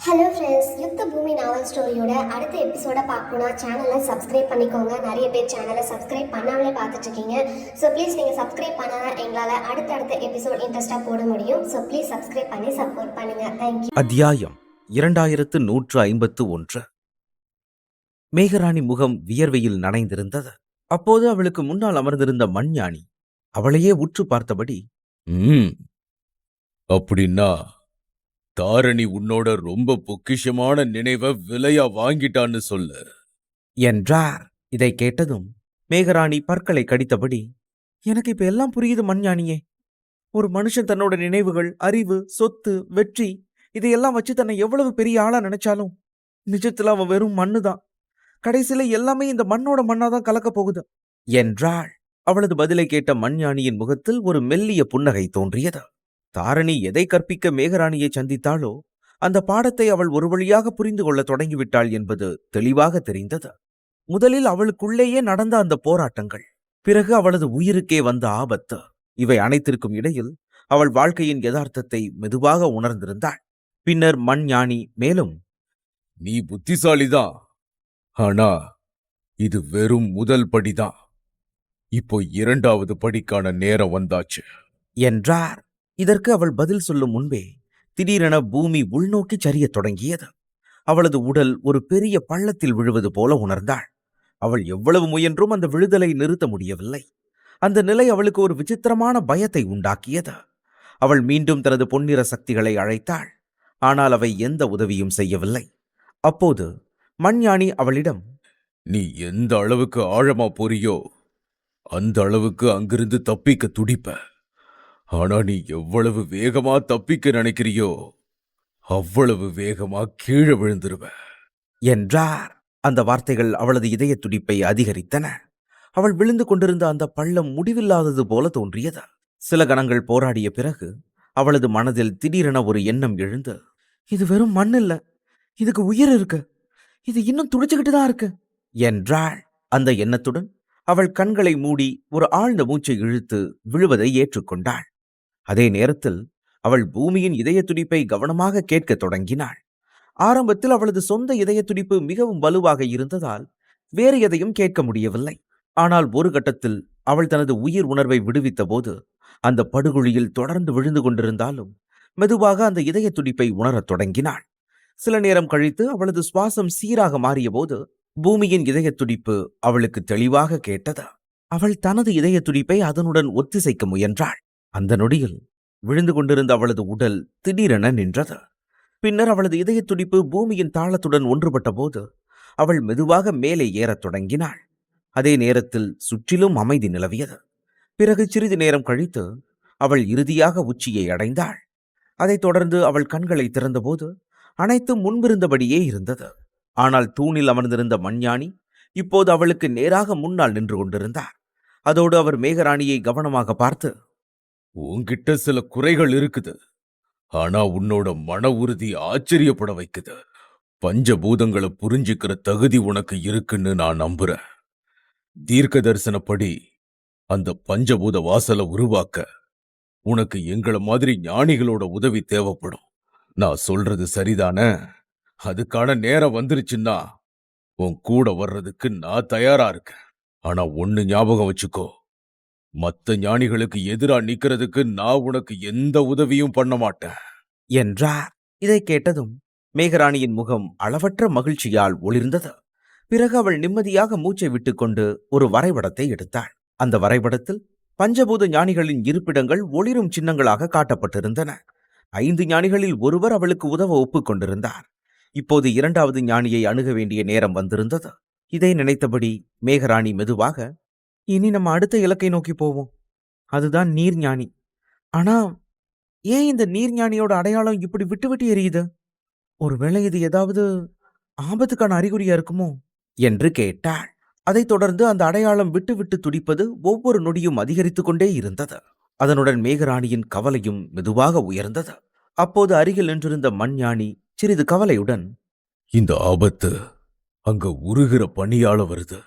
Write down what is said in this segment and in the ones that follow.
Hello friends, யுத்த பூமி நாவல் ஸ்டோரியோட அடுத்த எபிசோட பார்க்கணுன்னா சேனலை சப்ஸ்கிரைப் பண்ணிக்கோங்க. நிறைய பேர் சேனலை சப்ஸ்கிரைப் பண்ணாமலே பார்த்துட்ருக்கீங்க. ஸோ ப்ளீஸ் நீங்கள் சப்ஸ்கிரைப் பண்ணால் எங்களால் அடுத்த எபிசோட் இன்ட்ரெஸ்ட்டாக போட முடியும். ஸோ ப்ளீஸ் சப்ஸ்கிரைப் பண்ணி சப்போர்ட் பண்ணுங்கள். தேங்க்யூ. அத்தியாயம் 2151. மேகராணி முகம் வியர்வையில் நனைந்திருந்தது. அப்போது அவளுக்கு முன்னால் அமர்ந்திருந்த மண்ஞானி அவளையே உற்று பார்த்தபடி, அப்படின்னா தாரணி உன்னோட ரொம்ப பொக்கிஷமான நினைவை விலையா வாங்கிட்டான்னு சொல்லு என்றார். இதை கேட்டதும் மேகராணி பற்களை கடித்தபடி, எனக்கு இப்ப எல்லாம் புரியுது மண்ஞானியே. ஒரு மனுஷன் தன்னோட நினைவுகள், அறிவு, சொத்து, வெற்றி இதையெல்லாம் வச்சு தன்னை எவ்வளவு பெரிய ஆளா நினைச்சாலும் நிஜத்துல அவன் வெறும் மண்ணுதான். கடைசியில எல்லாமே இந்த மண்ணோட மண்ணாதான் கலக்க போகுது என்றாள். அவளது பதிலை கேட்ட மண்ஞானியின் முகத்தில் ஒரு மெல்லிய புன்னகை தோன்றியது. தாரணி எதை கற்பிக்க மேகராணியை சந்தித்தாளோ அந்த பாடத்தை அவள் ஒரு வழியாக புரிந்து கொள்ள தொடங்கிவிட்டாள் என்பது தெளிவாக தெரிந்தது. முதலில் அவளுக்குள்ளேயே நடந்த அந்த போராட்டங்கள், பிறகு அவளது உயிருக்கே வந்த ஆபத்து, இவை அனைத்திற்கும் இடையில் அவள் வாழ்க்கையின் யதார்த்தத்தை மெதுவாக உணர்ந்திருந்தாள். பின்னர் மண்ஞானி மேலும், நீ புத்திசாலிதான், ஆனா இது வெறும் முதல் படிதான். இப்போ இரண்டாவது படிக்கான நேரம் வந்தாச்சு என்றார். இதற்கு அவள் பதில் சொல்லும் முன்பே திடீரென பூமி உள்நோக்கி சரியத் தொடங்கியது. அவளது உடல் ஒரு பெரிய பள்ளத்தில் விழுவது போல உணர்ந்தாள். அவள் எவ்வளவு முயன்றும் அந்த விழுதலை நிறுத்த முடியவில்லை. அந்த நிலை அவளுக்கு ஒரு விசித்திரமான பயத்தை உண்டாக்கியது. அவள் மீண்டும் தனது பொன்னிற சக்திகளை அழைத்தாள். ஆனால் அவை எந்த உதவியும் செய்யவில்லை. அப்போது மண்ஞானி அவளிடம், நீ எந்த அளவுக்கு ஆழமா போறியோ அந்த அளவுக்கு அங்கிருந்து தப்பிக்க துடிப்ப. ஆனா நீ எவ்வளவு வேகமா தப்பிக்க நினைக்கிறியோ அவ்வளவு வேகமா கீழே விழுந்துருவ என்றார். அந்த வார்த்தைகள் அவளது இதய துடிப்பை அதிகரித்தன. அவள் விழுந்து கொண்டிருந்த அந்த பள்ளம் முடிவில்லாதது போல தோன்றியது. சில கணங்கள் போராடிய பிறகு அவளது மனதில் திடீரென ஒரு எண்ணம் எழுந்து, இது வெறும் மண் இல்ல, இதுக்கு உயிர் இருக்கு, இது இன்னும் துடிச்சுக்கிட்டு தான் இருக்கு என்றாள். அந்த எண்ணத்துடன் அவள் கண்களை மூடி ஒரு ஆழ்ந்த மூச்சை இழுத்து விழுவதை ஏற்றுக்கொண்டாள். அதே நேரத்தில் அவள் பூமியின் இதய துடிப்பை கவனமாக கேட்கத் தொடங்கினாள். ஆரம்பத்தில் அவளது சொந்த இதய துடிப்பு மிகவும் வலுவாக இருந்ததால் வேறு எதையும் கேட்க முடியவில்லை. ஆனால் ஒரு கட்டத்தில் அவள் தனது உயிர் உணர்வை விடுவித்த போது அந்த படுகுழியில் தொடர்ந்து விழுந்து கொண்டிருந்தாலும் மெதுவாக அந்த இதய துடிப்பை உணரத் தொடங்கினாள். சில நேரம் கழித்து அவளது சுவாசம் சீராக மாறிய போது பூமியின் இதய துடிப்பு அவளுக்கு தெளிவாக கேட்டது. அவள் தனது இதய துடிப்பை அதனுடன் ஒத்திசைக்க முயன்றாள். அந்த நொடியில் விழுந்து கொண்டிருந்த அவளது உடல் திடீரென நின்றது. பின்னர் அவளது இதய துடிப்பு பூமியின் தாளத்துடன் ஒன்றுபட்ட போது அவள் மெதுவாக மேலே ஏறத் தொடங்கினாள். அதே நேரத்தில் சுற்றிலும் அமைதி நிலவியது. பிறகு சிறிது நேரம் கழித்து அவள் இறுதியாக உச்சியை அடைந்தாள். அதைத் தொடர்ந்து அவள் கண்களை திறந்தபோது அனைத்தும் முன்பிருந்தபடியே இருந்தது. ஆனால் தூணில் அமர்ந்திருந்த மண்ஞானி இப்போது அவளுக்கு நேராக முன்னால் நின்று கொண்டிருந்தார். அதோடு அவர் மேகராணியை கவனமாக பார்த்து, உன்கிட்ட சில குறைகள் இருக்குது, ஆனா உன்னோட மன உறுதி ஆச்சரியப்பட வைக்குது. பஞ்சபூதங்களை புரிஞ்சுக்கிற தகுதி உனக்கு இருக்குன்னு நான் நம்புறேன். தீர்க்க தரிசனப்படி அந்த பஞ்சபூத வாசலை உருவாக்க உனக்கு எங்கள மாதிரி ஞானிகளோட உதவி தேவைப்படும். நான் சொல்றது சரிதானே? அதுக்கான நேரம் வந்துருச்சுன்னா உன் கூட வர்றதுக்கு நான் தயாரா இருக்கேன். ஆனா ஒன்னு ஞாபகம் வச்சுக்கோ, மத்த ஞானிகளுக்கு எதிரா நிக்கிறதுக்கு நான் உனக்கு எந்த உதவியும் பண்ண மாட்டேன் என்றார். இதை கேட்டதும் மேகராணியின் முகம் அளவற்ற மகிழ்ச்சியால் ஒளிர்ந்தது. பிறகு அவள் நிம்மதியாக மூச்சை விட்டுக்கொண்டு ஒரு வரைபடத்தை எடுத்தாள். அந்த வரைபடத்தில் பஞ்சபூத ஞானிகளின் இருப்பிடங்கள் ஒளிரும் சின்னங்களாக காட்டப்பட்டிருந்தன. 5 ஞானிகளில் ஒருவர் அவளுக்கு உதவ ஒப்புக்கொண்டிருந்தார். இப்போது இரண்டாவது ஞானியை அணுக வேண்டிய நேரம் வந்திருந்தது. இதை நினைத்தபடி மேகராணி மெதுவாக, இனி நம்ம அடுத்த இலக்கை நோக்கி போவோம், அதுதான் நீர் ஞானி. ஆனா ஏன் இந்த நீர் ஞானியோட அடையாளம் இப்படி விட்டு விட்டு எரியுது? ஒருவேளை இது ஏதாவது ஆபத்துக்கான அறிகுறியா இருக்குமோ என்று கேட்டாள். அதைத் தொடர்ந்து அந்த அடையாளம் விட்டு விட்டு துடிப்பது ஒவ்வொரு நொடியும் அதிகரித்துக் கொண்டே இருந்தது. அதனுடன் மேகராணியின் கவலையும் மெதுவாக உயர்ந்தது. அப்போது அருகில் நின்றிருந்த மண்ஞானி சிறிது கவலையுடன், இந்த ஆபத்து அங்க உருகிற பனியால வருது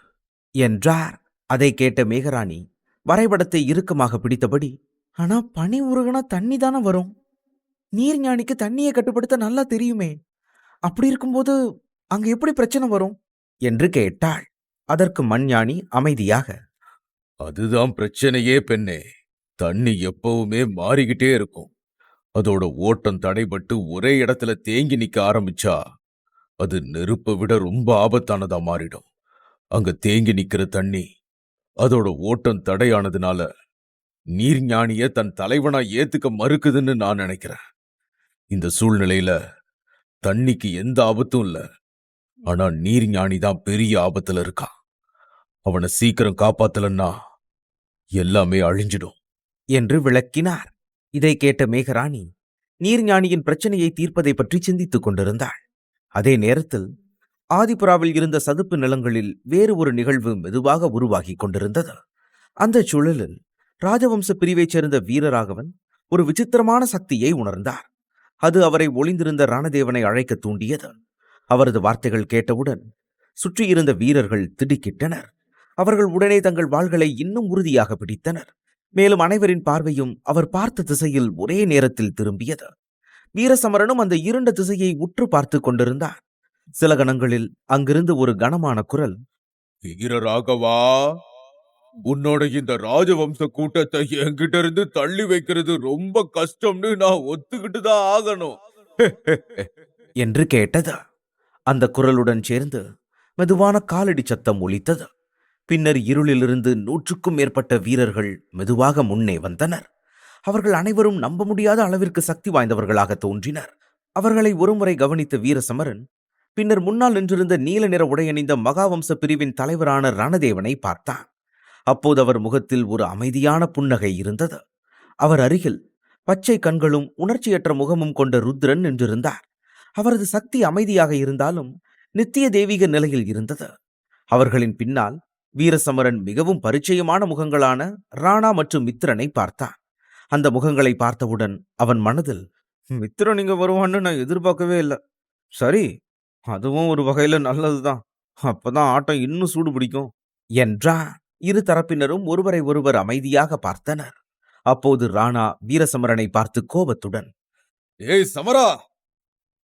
என்றார். அதை கேட்ட மேகராணி வரைபடத்தை இறுக்கமாக பிடித்தபடி, ஆனா பனி உருகுனா தண்ணி தானே வரும், நீர் ஞானிக்கு தண்ணியை கட்டுப்படுத்த நல்லா தெரியுமே, அப்படி இருக்கும்போது அங்க எப்படி பிரச்சனை வரும் என்று கேட்டாள். அதற்கு மண்ஞானி அமைதியாக, அதுதான் பிரச்சனையே பெண்ணே. தண்ணி எப்பவுமே மாறிக்கிட்டே இருக்கும். அதோட ஓட்டம் தடைபட்டு ஒரே இடத்துல தேங்கி நிக்க ஆரம்பிச்சா அது நெருப்பை விட ரொம்ப ஆபத்தானதா மாறிடும். அங்க தேங்கி நிக்கிற தண்ணி அதோட ஓட்டம் தடையானதுனால நீர்ஞானிய தன் தலைவனா ஏத்துக்க மறுக்குதுன்னு நான் நினைக்கிறேன். இந்த சூழ்நிலையில தண்ணிக்கு எந்த ஆபத்தும் இல்ல. ஆனா நீர்ஞானி தான் பெரிய ஆபத்துல இருக்கான். அவனை சீக்கிரம் காப்பாத்தலன்னா எல்லாமே அழிஞ்சிடும் என்று விளக்கினார். இதை கேட்ட மேகராணி நீர்ஞானியின் பிரச்சனையை தீர்ப்பதை பற்றி சிந்தித்துக் கொண்டிருந்தாள். அதே நேரத்தில் ஆதிபுராவில் இருந்த சதுப்பு நிலங்களில் வேறு ஒரு நிகழ்வு மெதுவாக உருவாகிக் கொண்டிருந்தது. அந்த சூழலில் ராஜவம்ச பிரிவைச் சேர்ந்த வீரராகவன் ஒரு விசித்திரமான சக்தியை உணர்ந்தார். அது அவரை ஒளிந்திருந்த ரணதேவனை அழைக்க தூண்டியது. அவரது வார்த்தைகள் கேட்டவுடன் சுற்றியிருந்த வீரர்கள் திடுக்கிட்டனர். அவர்கள் உடனே தங்கள் வாள்களை இன்னும் உறுதியாக பிடித்தனர். மேலும் அனைவரின் பார்வையும் அவர் பார்த்த திசையில் ஒரே நேரத்தில் திரும்பியது. வீரசமரனும் அந்த இருண்ட திசையை உற்று பார்த்து கொண்டிருந்தார். சில கணங்களில் அங்கிருந்து ஒரு கனமான குரல், வீரராகவா, உன்னோட இந்த ராஜவம்ச கூட்டத்தை என்கிட்ட இருந்து தள்ளி வைக்கிறது ரொம்ப கஷ்டம்னு நான் ஒத்துக்கிட்டு தான் ஆகணும் என்று கேட்டது. அந்த குரலுடன் சேர்ந்து மெதுவான காலடி சத்தம் ஒலித்தது. பின்னர் இருளிலிருந்து 100க்கும் மேற்பட்ட வீரர்கள் மெதுவாக முன்னே வந்தனர். அவர்கள் அனைவரும் நம்ப முடியாத அளவிற்கு சக்தி வாய்ந்தவர்களாக தோன்றினர். அவர்களை ஒருமுறை கவனித்த வீரசமரன் பின்னர் முன்னால் நின்றிருந்த நீல நிற உடையணிந்த மகாவம்ச பிரிவின் தலைவரான ரணதேவனை பார்த்தான். அப்போது அவர் முகத்தில் ஒரு அமைதியான புன்னகை இருந்தது. அவர் அருகில் பச்சை கண்களும் உணர்ச்சியற்ற முகமும் கொண்ட ருத்ரன் நின்றிருந்தார். அவரது சக்தி அமைதியாக இருந்தாலும் நித்திய தெய்வீக நிலையில் இருந்தது. அவர்களின் பின்னால் வீரசமரன் மிகவும் பரிச்சயமான முகங்களான ராணா மற்றும் மித்திரனை பார்த்தான். அந்த முகங்களை பார்த்தவுடன் அவன் மனதில், மித்திரன் இங்க வருவான்னு நான் எதிர்பார்க்கவே இல்லை. சரி, அதுவும் ஒரு வகையில நல்லதுதான். அப்பதான் ஆட்டம் இன்னும் சூடு பிடிக்கும் என்றான். இரு தரப்பினரும் ஒருவரை ஒருவர் அமைதியாக பார்த்தனர். அப்போது ராணா வீரசமரனை பார்த்து கோபத்துடன், ஏய் சமரா,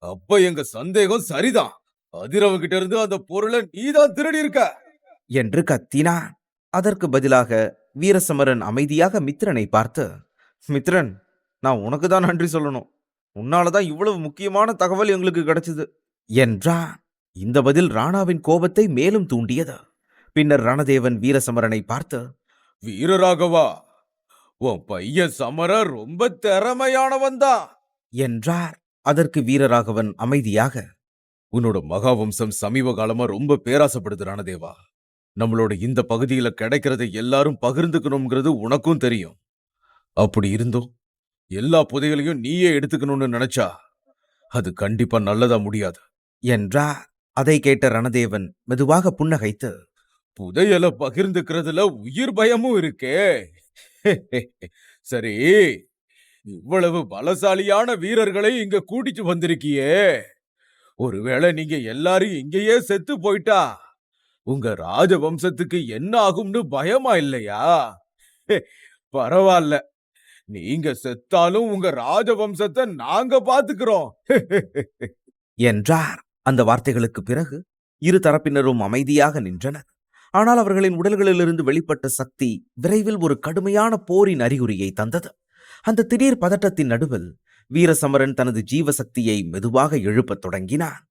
அப்ப எங்க சந்தேகம் சரிதான். அதிரவங்கிட்ட இருந்து அந்த பொருளை நீதான் திருடி இருக்க என்று கத்தினான். அதற்கு பதிலாக வீரசமரன் அமைதியாக மித்திரனை பார்த்து, மித்திரன், நான் உனக்கு தான் நன்றி சொல்லணும். உன்னாலதான் இவ்வளவு முக்கியமான தகவல் எங்களுக்கு கிடைச்சது என்றான். இந்த பதில் ராணாவின் கோபத்தை மேலும் தூண்டியது. பின்னர் ரணதேவன் வீரசமரனை பார்த்து, வீரராகவா, உன் பையன் சமர ரொம்ப திறமையானவன் தான் என்றார். அதற்கு வீரராகவன் அமைதியாக, உன்னோட மகாவம்சம் சமீப காலமா ரொம்ப பேராசப்படுது ரணதேவா. நம்மளோட இந்த பகுதியில கிடைக்கிறதை எல்லாரும் பகிர்ந்துக்கணும்ங்கிறது உனக்கும் தெரியும். அப்படி இருந்தும் எல்லா புதைகளையும் நீயே எடுத்துக்கணும்னு நினைச்சா அது கண்டிப்பா நல்லதா முடியாது என்றார். அதை கேட்ட ரணதேவன் மெதுவாக புன்னகைத்து, புதையல பகிர்ந்துக்கிறதுல உயிர் பயமும் இருக்கே. சரி, இவ்வளவு பலசாலியான வீரர்களை இங்க கூட்டிட்டு வந்திருக்கியே, ஒருவேளை நீங்க எல்லாரும் இங்கேயே செத்து போயிட்டா உங்க ராஜவம்சத்துக்கு என்ன ஆகும்னு பயமா இல்லையா? பரவாயில்ல, நீங்க செத்தாலும் உங்க ராஜவம்சத்தை நாங்க பாத்துக்கிறோம் என்றார். அந்த வார்த்தைகளுக்கு பிறகு இரு தரப்பினரும் அமைதியாக நின்றனர். ஆனால் அவர்களின் உடல்களிலிருந்து வெளிப்பட்ட சக்தி விரைவில் ஒரு கடுமையான போரின் அறிகுறியை தந்தது. அந்த திடீர் பதட்டத்தின் நடுவில் வீரசமரன் தனது ஜீவசக்தியை மெதுவாக எழுப்பத் தொடங்கினான்.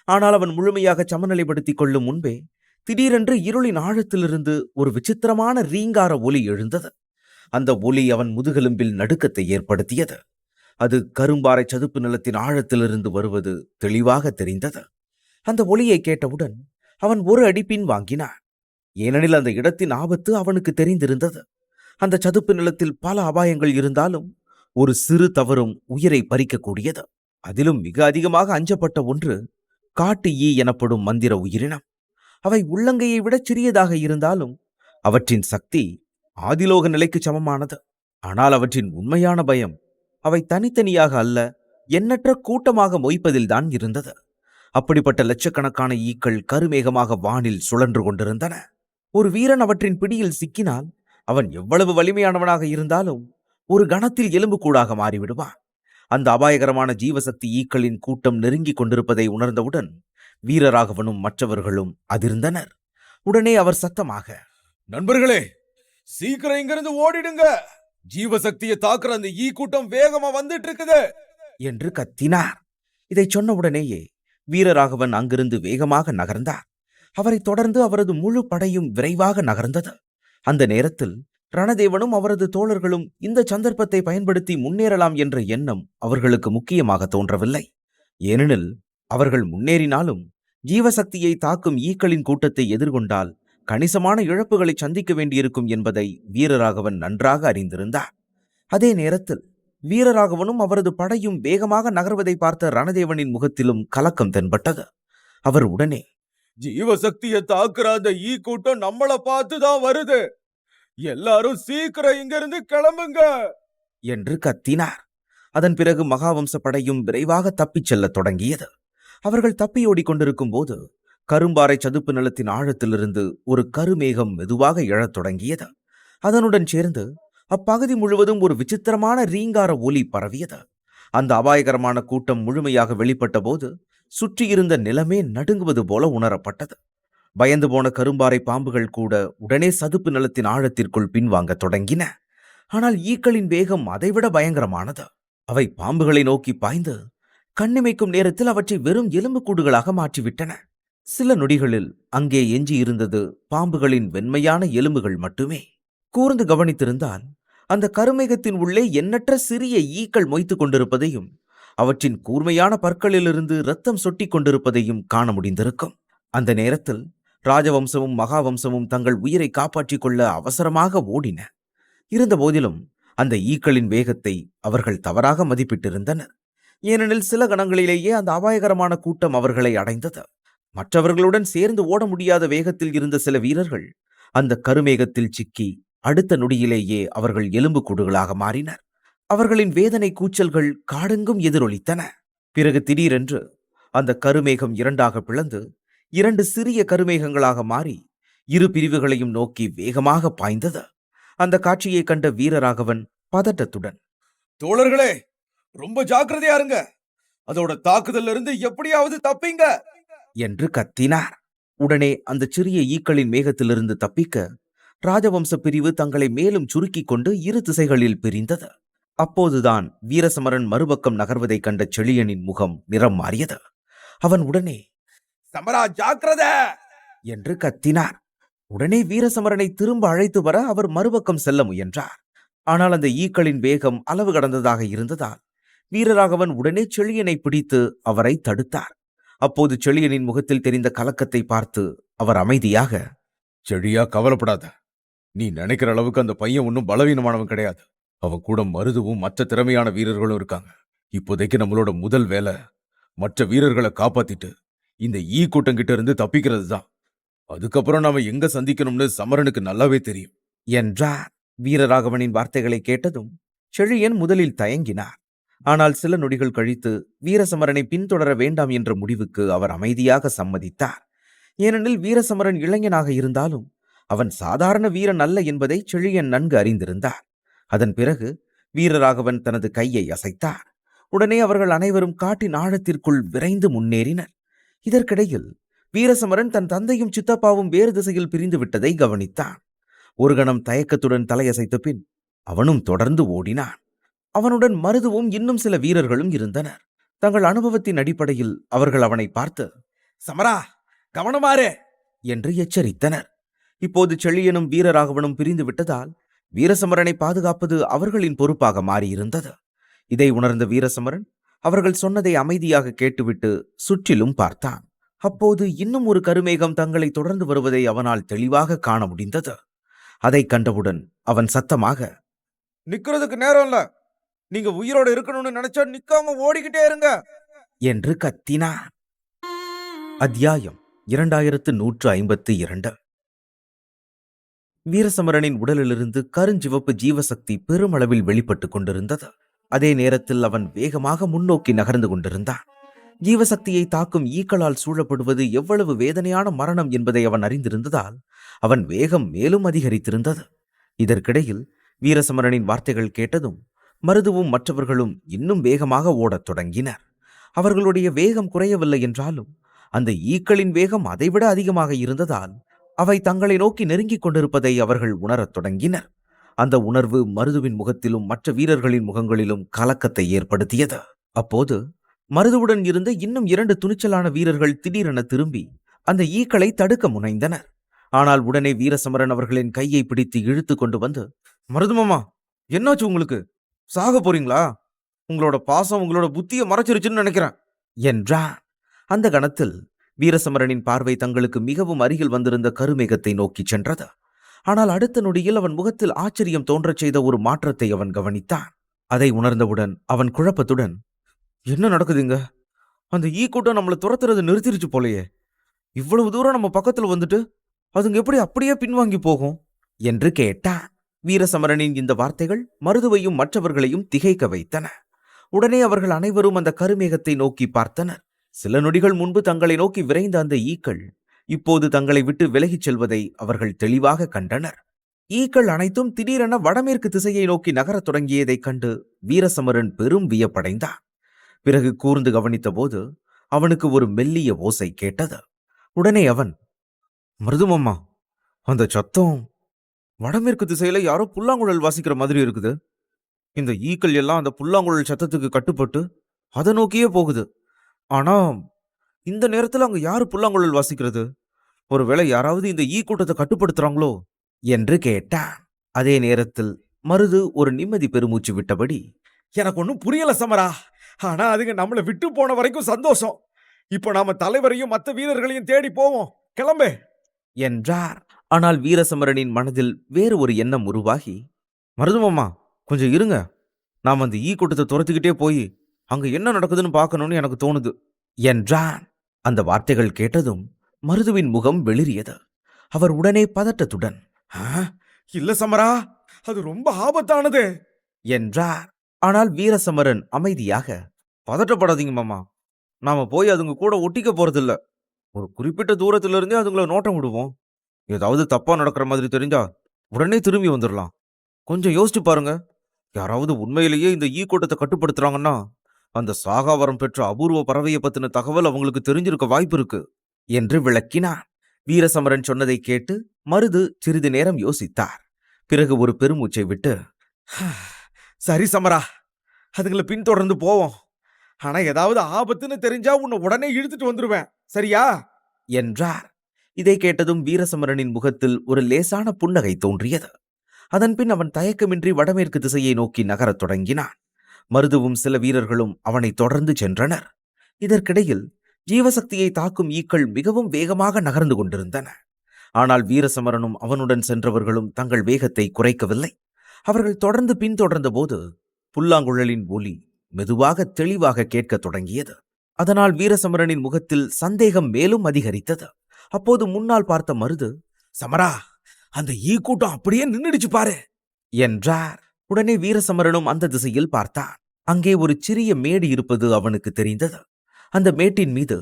ஆனால் அவன் முழுமையாக சமநிலைப்படுத்திக் கொள்ளும் முன்பே திடீரென்று இருளின் ஆழத்திலிருந்து ஒரு விசித்திரமான ரீங்கார ஒலி எழுந்தது. அந்த ஒலி அவன் முதுகெலும்பில் நடுக்கத்தை ஏற்படுத்தியது. அது கரும்பாறை சதுப்பு நிலத்தின் ஆழத்திலிருந்து வருவது தெளிவாக தெரிந்தது. அந்த ஒலியை கேட்டவுடன் அவன் ஒரு அடி பின் வாங்கினான். ஏனெனில் அந்த இடத்தின் ஆபத்து அவனுக்கு தெரிந்திருந்தது. அந்த சதுப்பு நிலத்தில் பல அபாயங்கள் இருந்தாலும் ஒரு சிறு தவறும் உயிரை பறிக்கக்கூடியது. அதிலும் மிக அதிகமாக அஞ்சப்பட்ட ஒன்று காட்டு ஈ எனப்படும் மந்திர உயிரினம். அவை உள்ளங்கையை விட சிறியதாக இருந்தாலும் அவற்றின் சக்தி ஆதிலோக நிலைக்கு சமமானது. ஆனால் அவற்றின் உண்மையான பயம் அவை தனித்தனியாக அல்ல, எண்ணற்ற கூட்டமாக மொய்ப்பதில்தான் இருந்தது. அப்படிப்பட்ட லட்சக்கணக்கான ஈக்கள் கருமேகமாக வானில் சுழன்று கொண்டிருந்தன. ஒரு வீரன் அவற்றின் பிடியில் சிக்கினால் அவன் எவ்வளவு வலிமையானவனாக இருந்தாலும் ஒரு கணத்தில் எலும்புக்கூடாக மாறிவிடுவான். அந்த அபாயகரமான ஜீவசக்தி ஈக்களின் கூட்டம் நெருங்கிக் கொண்டிருப்பதை உணர்ந்தவுடன் வீரராகவனும் மற்றவர்களும் அதிர்ந்தனர். உடனே அவர் சத்தமாக, நண்பர்களே, சீக்கிரம் இங்கிருந்து ஓடிடுங்க. ஜீவசக்தியை தாக்குற அந்த ஈ கூட்டம் வேகமா வந்துட்டு இருக்குது என்று கத்தினார். இதைச் சொன்ன உடனேயே வீரராகவன் அங்கிருந்து வேகமாக நகர்ந்தார். அவரைத் தொடர்ந்து அவரது முழு படையும் விரைவாக நகர்ந்தது. அந்த நேரத்தில் ரணதேவனும் அவரது தோழர்களும் இந்த சந்தர்ப்பத்தை பயன்படுத்தி முன்னேறலாம் என்ற எண்ணம் அவர்களுக்கு முக்கியமாக தோன்றவில்லை. ஏனெனில் அவர்கள் முன்னேறினாலும் ஜீவசக்தியை தாக்கும் ஈக்களின் கூட்டத்தை எதிர்கொண்டால் கணிசமான இழப்புகளை சந்திக்க வேண்டியிருக்கும் என்பதை வீரராகவன் நன்றாக அறிந்திருந்தார். அதே நேரத்தில் வீரராகவனும் அவரது படையும் வேகமாக நகர்வதை பார்த்த ரணதேவனின் முகத்திலும் கலக்கம் தென்பட்டது. அவர் உடனே, ஜீவசக்தியை தாக்குற அந்த ஈ கூட்டம் நம்மள பார்த்துதான் வருது. எல்லாரும் சீக்கிரம் இங்கிருந்து கிளம்புங்க என்று கத்தினார். அதன் பிறகு மகாவம்ச படையும் விரைவாக தப்பிச் செல்லத் தொடங்கியது. அவர்கள் தப்பியோடிக் கொண்டிருக்கும் போது கரும்பாறை சதுப்பு நிலத்தின் ஆழத்திலிருந்து ஒரு கருமேகம் மெதுவாக எழத் தொடங்கியது. அதனுடன் சேர்ந்து அப்பகுதி முழுவதும் ஒரு விசித்திரமான ரீங்கார ஒலி பரவியது. அந்த அபாயகரமான கூட்டம் முழுமையாக வெளிப்பட்ட போது சுற்றியிருந்த நிலமே நடுங்குவது போல உணரப்பட்டது. பயந்து போன கரும்பாறை பாம்புகள் கூட உடனே சதுப்பு நிலத்தின் ஆழத்திற்குள் பின்வாங்க தொடங்கின. ஆனால் ஈக்களின் வேகம் அதைவிட பயங்கரமானது. அவை பாம்புகளை நோக்கி பாய்ந்து கண்ணிமைக்கும் நேரத்தில் அவற்றை வெறும் எலும்புக்கூடுகளாக மாற்றிவிட்டன. சில நொடிகளில் அங்கே எஞ்சி இருந்தது பாம்புகளின் வெண்மையான எலும்புகள் மட்டுமே. கூர்ந்து கவனித்திருந்தால் அந்த கருமேகத்தின் உள்ளே எண்ணற்ற சிறிய ஈக்கள் மொய்த்து கொண்டிருப்பதையும் அவற்றின் கூர்மையான பற்களிலிருந்து இரத்தம் சொட்டி கொண்டிருப்பதையும் காண முடிந்திருக்கும். அந்த நேரத்தில் ராஜவம்சமும் மகாவம்சமும் தங்கள் உயிரை காப்பாற்றிக் கொள்ள அவசரமாக ஓடின. இருந்தபோதிலும் அந்த ஈக்களின் வேகத்தை அவர்கள் தவறாக மதிப்பிட்டிருந்தனர். ஏனெனில் சில கணங்களிலேயே அந்த அபாயகரமான கூட்டம் அவர்களை அடைந்தது. மற்றவர்களுடன் சேர்ந்து ஓட முடியாத வேகத்தில் இருந்த சில வீரர்கள் அந்த கருமேகத்தில் சிக்கி அடுத்த நொடியிலேயே அவர்கள் எலும்பு கூடுகளாக மாறினர். அவர்களின் வேதனை கூச்சல்கள் காடெங்கும் எதிரொலித்தன. பிறகு திடீரென்று அந்த கருமேகம் இரண்டாக பிளந்து 2 சிறிய கருமேகங்களாக மாறி இரு பிரிவுகளையும் நோக்கி வேகமாக பாய்ந்தது. அந்த காட்சியை கண்ட வீரராகவன் பதட்டத்துடன், தோழர்களே, ரொம்ப ஜாக்கிரதையா இருங்க. அதோட தாக்குதல்ல இருந்து எப்படியாவது தப்பிங்க என்று கத்தினார். உடனே அந்த சிறிய ஈக்களின் மேகத்திலிருந்து தப்பிக்க ராஜவம்ச பிரிவு தங்களை மேலும் சுருக்கிக் கொண்டு இரு திசைகளில் பிரிந்தது. அப்போதுதான் வீரசமரன் மறுபக்கம் நகர்வதைக் கண்ட செழியனின் முகம் நிறம் மாறியது. அவன் உடனே, சமரா ஜாக்கிரதை என்று கத்தினார். உடனே வீரசமரனை திரும்ப அழைத்து வர அவர் மறுபக்கம் செல்ல முயன்றார். ஆனால் அந்த ஈக்களின் வேகம் அளவு கடந்ததாக இருந்ததால் வீரராகவன் உடனே செழியனை பிடித்து அவரை தடுத்தார். அப்போது செழியனின் முகத்தில் தெரிந்த கலக்கத்தை பார்த்து அவர் அமைதியாக, செழியா, கவலைப்படாத. நீ நினைக்கிற அளவுக்கு அந்த பையன் ஒன்னும் பலவீனமானவன் கிடையாது. அவன் கூட மருதுவும் மற்ற திறமையான வீரர்களும் இருக்காங்க. இப்போதைக்கு நம்மளோட முதல் வேலை மற்ற வீரர்களை காப்பாத்திட்டு இந்த ஈ கூட்டங்கிட்ட இருந்து தப்பிக்கிறது தான். அதுக்கப்புறம் நாம எங்க சந்திக்கணும்னு சமரனுக்கு நல்லாவே தெரியும் என்றார். வீரராகவனின் வார்த்தைகளை கேட்டதும் செழியன் முதலில் தயங்கினார். ஆனால் சில நொடிகள் கழித்து வீரசமரனை பின்தொடர வேண்டாம் என்ற முடிவுக்கு அவர் அமைதியாக சம்மதித்தார். ஏனெனில் வீரசமரன் இளைஞனாக இருந்தாலும் அவன் சாதாரண வீரன் அல்ல என்பதை செழியன் நன்கு அறிந்திருந்தார். அதன் பிறகு வீரராகவன் தனது கையை அசைத்தார். உடனே அவர்கள் அனைவரும் காட்டின் ஆழத்திற்குள் விரைந்து முன்னேறினர். இதற்கிடையில் வீரசமரன் தன் தந்தையும் சித்தப்பாவும் வேறு திசையில் பிரிந்து விட்டதை கவனித்தான். ஒரு கணம் தயக்கத்துடன் தலையசைத்த பின் அவனும் தொடர்ந்து ஓடினான். அவனுடன் மருதுவும் இன்னும் சில வீரர்களும் இருந்தனர். தங்கள் அனுபவத்தின் அடிப்படையில் அவர்கள் அவனை பார்த்து, சமரா, கவனமாரே என்று எச்சரித்தனர். இப்போது செழியனும் வீரராகவனும் பிரிந்து விட்டதால் வீரசமரனை பாதுகாப்பது அவர்களின் பொறுப்பாக மாறியிருந்தது. இதை உணர்ந்த வீரசமரன் அவர்கள் சொன்னதை அமைதியாக கேட்டுவிட்டு சுற்றிலும் பார்த்தான். அப்போது இன்னும் ஒரு கருமேகம் தங்களை தொடர்ந்து வருவதை அவனால் தெளிவாக காண முடிந்தது. அதை கண்டவுடன் அவன் சத்தமாக, நிக்கிறதுக்கு நேரம் இல்ல. நீங்க உயிரோட இருக்கணும்னு நினைச்சா நிக்காம ஓடிக்கிட்டே இருங்க என்று கத்தினார். அத்தியாயம் 2152. வீரசமரனின் உடலிலிருந்து கருஞ்சிவப்பு ஜீவசக்தி பெருமளவில் வெளிப்பட்டுக் கொண்டிருந்தது. அதே நேரத்தில் அவன் வேகமாக முன்னோக்கி நகர்ந்து கொண்டிருந்தான். ஜீவசக்தியை தாக்கும் ஈக்களால் சூழப்படுவது எவ்வளவு வேதனையான மரணம் என்பதை அவன் அறிந்திருந்ததால் அவன் வேகம் மேலும் அதிகரித்திருந்தது. இதற்கிடையில் வீரசமரனின் வார்த்தைகள் கேட்டதும் மருதுவும் மற்றவர்களும் இன்னும் வேகமாக ஓடத் தொடங்கினர். அவர்களுடைய வேகம் குறையவில்லை என்றாலும் அந்த ஈக்களின் வேகம் அதைவிட அதிகமாக இருந்ததால் அவை தங்களை நோக்கி நெருங்கிக் கொண்டிருப்பதை அவர்கள் உணரத் தொடங்கினர். அந்த உணர்வு மருதுவின் முகத்திலும் மற்ற வீரர்களின் முகங்களிலும் கலக்கத்தை ஏற்படுத்தியது. அப்போது மருதுவுடன் இருந்த இன்னும் 2 துணிச்சலான வீரர்கள் திடீரென திரும்பி அந்த ஈக்களை தடுக்க முனைந்தனர். ஆனால் உடனே வீரசமரன் அவர்களின் கையை பிடித்து இழுத்து கொண்டு வந்து, மருதுமாமா, என்னாச்சு உங்களுக்கு? சாக போறீங்களா? உங்களோட பாசம் உங்களோட புத்தியை மறைச்சிருச்சுன்னு நினைக்கிறேன் என்றான். அந்த கணத்தில் வீரசமரனின் பார்வை தங்களுக்கு மிகவும் அருகில் வந்திருந்த கருமேகத்தை நோக்கிச் சென்றது. ஆனால் அடுத்த நொடியில் அவன் முகத்தில் ஆச்சரியம் தோன்றச் செய்த ஒரு மாற்றத்தை அவன் கவனித்தான். அதை உணர்ந்தவுடன் அவன் குழப்பத்துடன், என்ன நடக்குதுங்க? அந்த ஈ கூட்டம் நம்மளை துரத்துறது நிறுத்திருச்சு போலையே. இவ்வளவு தூரம் நம்ம பக்கத்துல வந்துட்டு அதுங்க எப்படி அப்படியே பின்வாங்கி போகும் என்று கேட்டான். வீரசமரனின் இந்த வார்த்தைகள் மருதுவையும் மற்றவர்களையும் திகைக்க வைத்தன. உடனே அவர்கள் அனைவரும் அந்த கருமேகத்தை நோக்கி பார்த்தனர். சில நொடிகள் முன்பு தங்களை நோக்கி விரைந்த அந்த ஈக்கள் இப்போது தங்களை விட்டு விலகிச் செல்வதை அவர்கள் தெளிவாக கண்டனர். ஈக்கள் அனைத்தும் திடீரென வடமேற்கு திசையை நோக்கி நகரத் தொடங்கியதைக் கண்டு வீரசமரன் பெரும் வியப்படைந்தான். பிறகு கூர்ந்து கவனித்த போது அவனுக்கு ஒரு மெல்லிய ஓசை கேட்டது. உடனே அவன், மருதுமாமா, அந்த சத்தம் வடமேற்கு திசையில யாரோ புல்லாங்குழல் வாசிக்கிற மாதிரி இருக்குது. இந்த ஈக்கள் எல்லாம் அந்த புல்லாங்குழல் சத்தத்துக்கு கட்டுப்பட்டு அதை நோக்கியே போகுது. ஆனா இந்த நேரத்துல அங்க யாரு புல்லாங்குழல் வாசிக்கிறது? ஒருவேளை யாராவது இந்த ஈ கூட்டத்தை கட்டுப்படுத்துறாங்களோ என்று கேட்டான். அதே நேரத்தில் மருது ஒரு நிம்மதி பெருமூச்சு விட்டபடி, எனக்கு ஒன்றும் புரியல சமரா. ஆனா அதுங்க நம்மளை விட்டு போன வரைக்கும் சந்தோஷம். இப்போ நாம தலைவரையும் மற்ற வீரர்களையும் தேடி போவோம். கிளம்பு என்றார். ஆனால் வீரசமரனின் மனதில் வேறு ஒரு எண்ணம் உருவாகி, மருதுமாமா, கொஞ்சம் இருங்க, நாம் அந்த ஈ கூட்டத்தை துரத்துக்கிட்டே போய் அங்க என்ன நடக்குதுன்னு பார்க்கணும்னு எனக்கு தோணுது என்றான். அந்த வார்த்தைகள் கேட்டதும் மருதுவின் முகம் வெளிரியது. அவர் உடனே பதட்டத்துடன், இல்ல சமரா, அது ரொம்ப ஆபத்தானது என்றார். ஆனால் வீரசமரன் அமைதியாக, பதட்டப்படாதீங்க மாமா, நாம போய் அதுங்க கூட ஒட்டிக்க போறதில்ல. ஒரு குறிப்பிட்ட தூரத்துல இருந்தே அதுங்களை நோட்டம் விடுவோம். ஏதாவது தப்பா நடக்கிற மாதிரி தெரிஞ்சா உடனே திரும்பி வந்துடலாம். கொஞ்சம் யோசிச்சு பாருங்க, யாராவது உண்மையிலேயே இந்த ஈ கூட்டத்தை கட்டுப்படுத்துறாங்கன்னா அந்த சாகாவரம் பெற்ற அபூர்வ பறவையை பத்தின தகவல் அவங்களுக்கு தெரிஞ்சிருக்க வாய்ப்பு இருக்கு என்று விளக்கினான். வீரசமரன் சொன்னதை கேட்டு மருது சிறிது நேரம் யோசித்தார். பிறகு ஒரு பெருமூச்சை விட்டு, சரி சமரா, அதுங்களை பின்தொடர்ந்து போவோம். ஆனா ஏதாவது ஆபத்துன்னு தெரிஞ்சா உன்னை உடனே இழுத்துட்டு வந்துருவேன், சரியா என்றார். இதை கேட்டதும் வீரசமரனின் முகத்தில் ஒரு லேசான புன்னகை தோன்றியது. அதன்பின் அவன் தயக்கமின்றி வடமேற்கு திசையை நோக்கி நகரத் தொடங்கினான். மருதுவும் சில வீரர்களும் அவனை தொடர்ந்து சென்றனர். இதற்கிடையில் ஜீவசக்தியை தாக்கும் ஈக்கள் மிகவும் வேகமாக நகர்ந்து கொண்டிருந்தன. ஆனால் வீரசமரனும் அவனுடன் சென்றவர்களும் தங்கள் வேகத்தை குறைக்கவில்லை. அவர்கள் தொடர்ந்து பின்தொடர்ந்த போது புல்லாங்குழலின் ஒலி மெதுவாக தெளிவாக கேட்கத் தொடங்கியது. அதனால் வீரசமரனின் முகத்தில் சந்தேகம் மேலும் அதிகரித்தது. அப்போது முன்னால் பார்த்த மருது, சமரா, அந்த ஈ கூட்டம் அப்படியே நின்னுடுச்சு பாரு என்றார். உடனே வீரசமரனும் அந்த திசையில் பார்த்தான். அங்கே ஒரு சிறிய மேடு இருப்பது அவனுக்கு தெரிந்தது. அந்த மேட்டின் மீது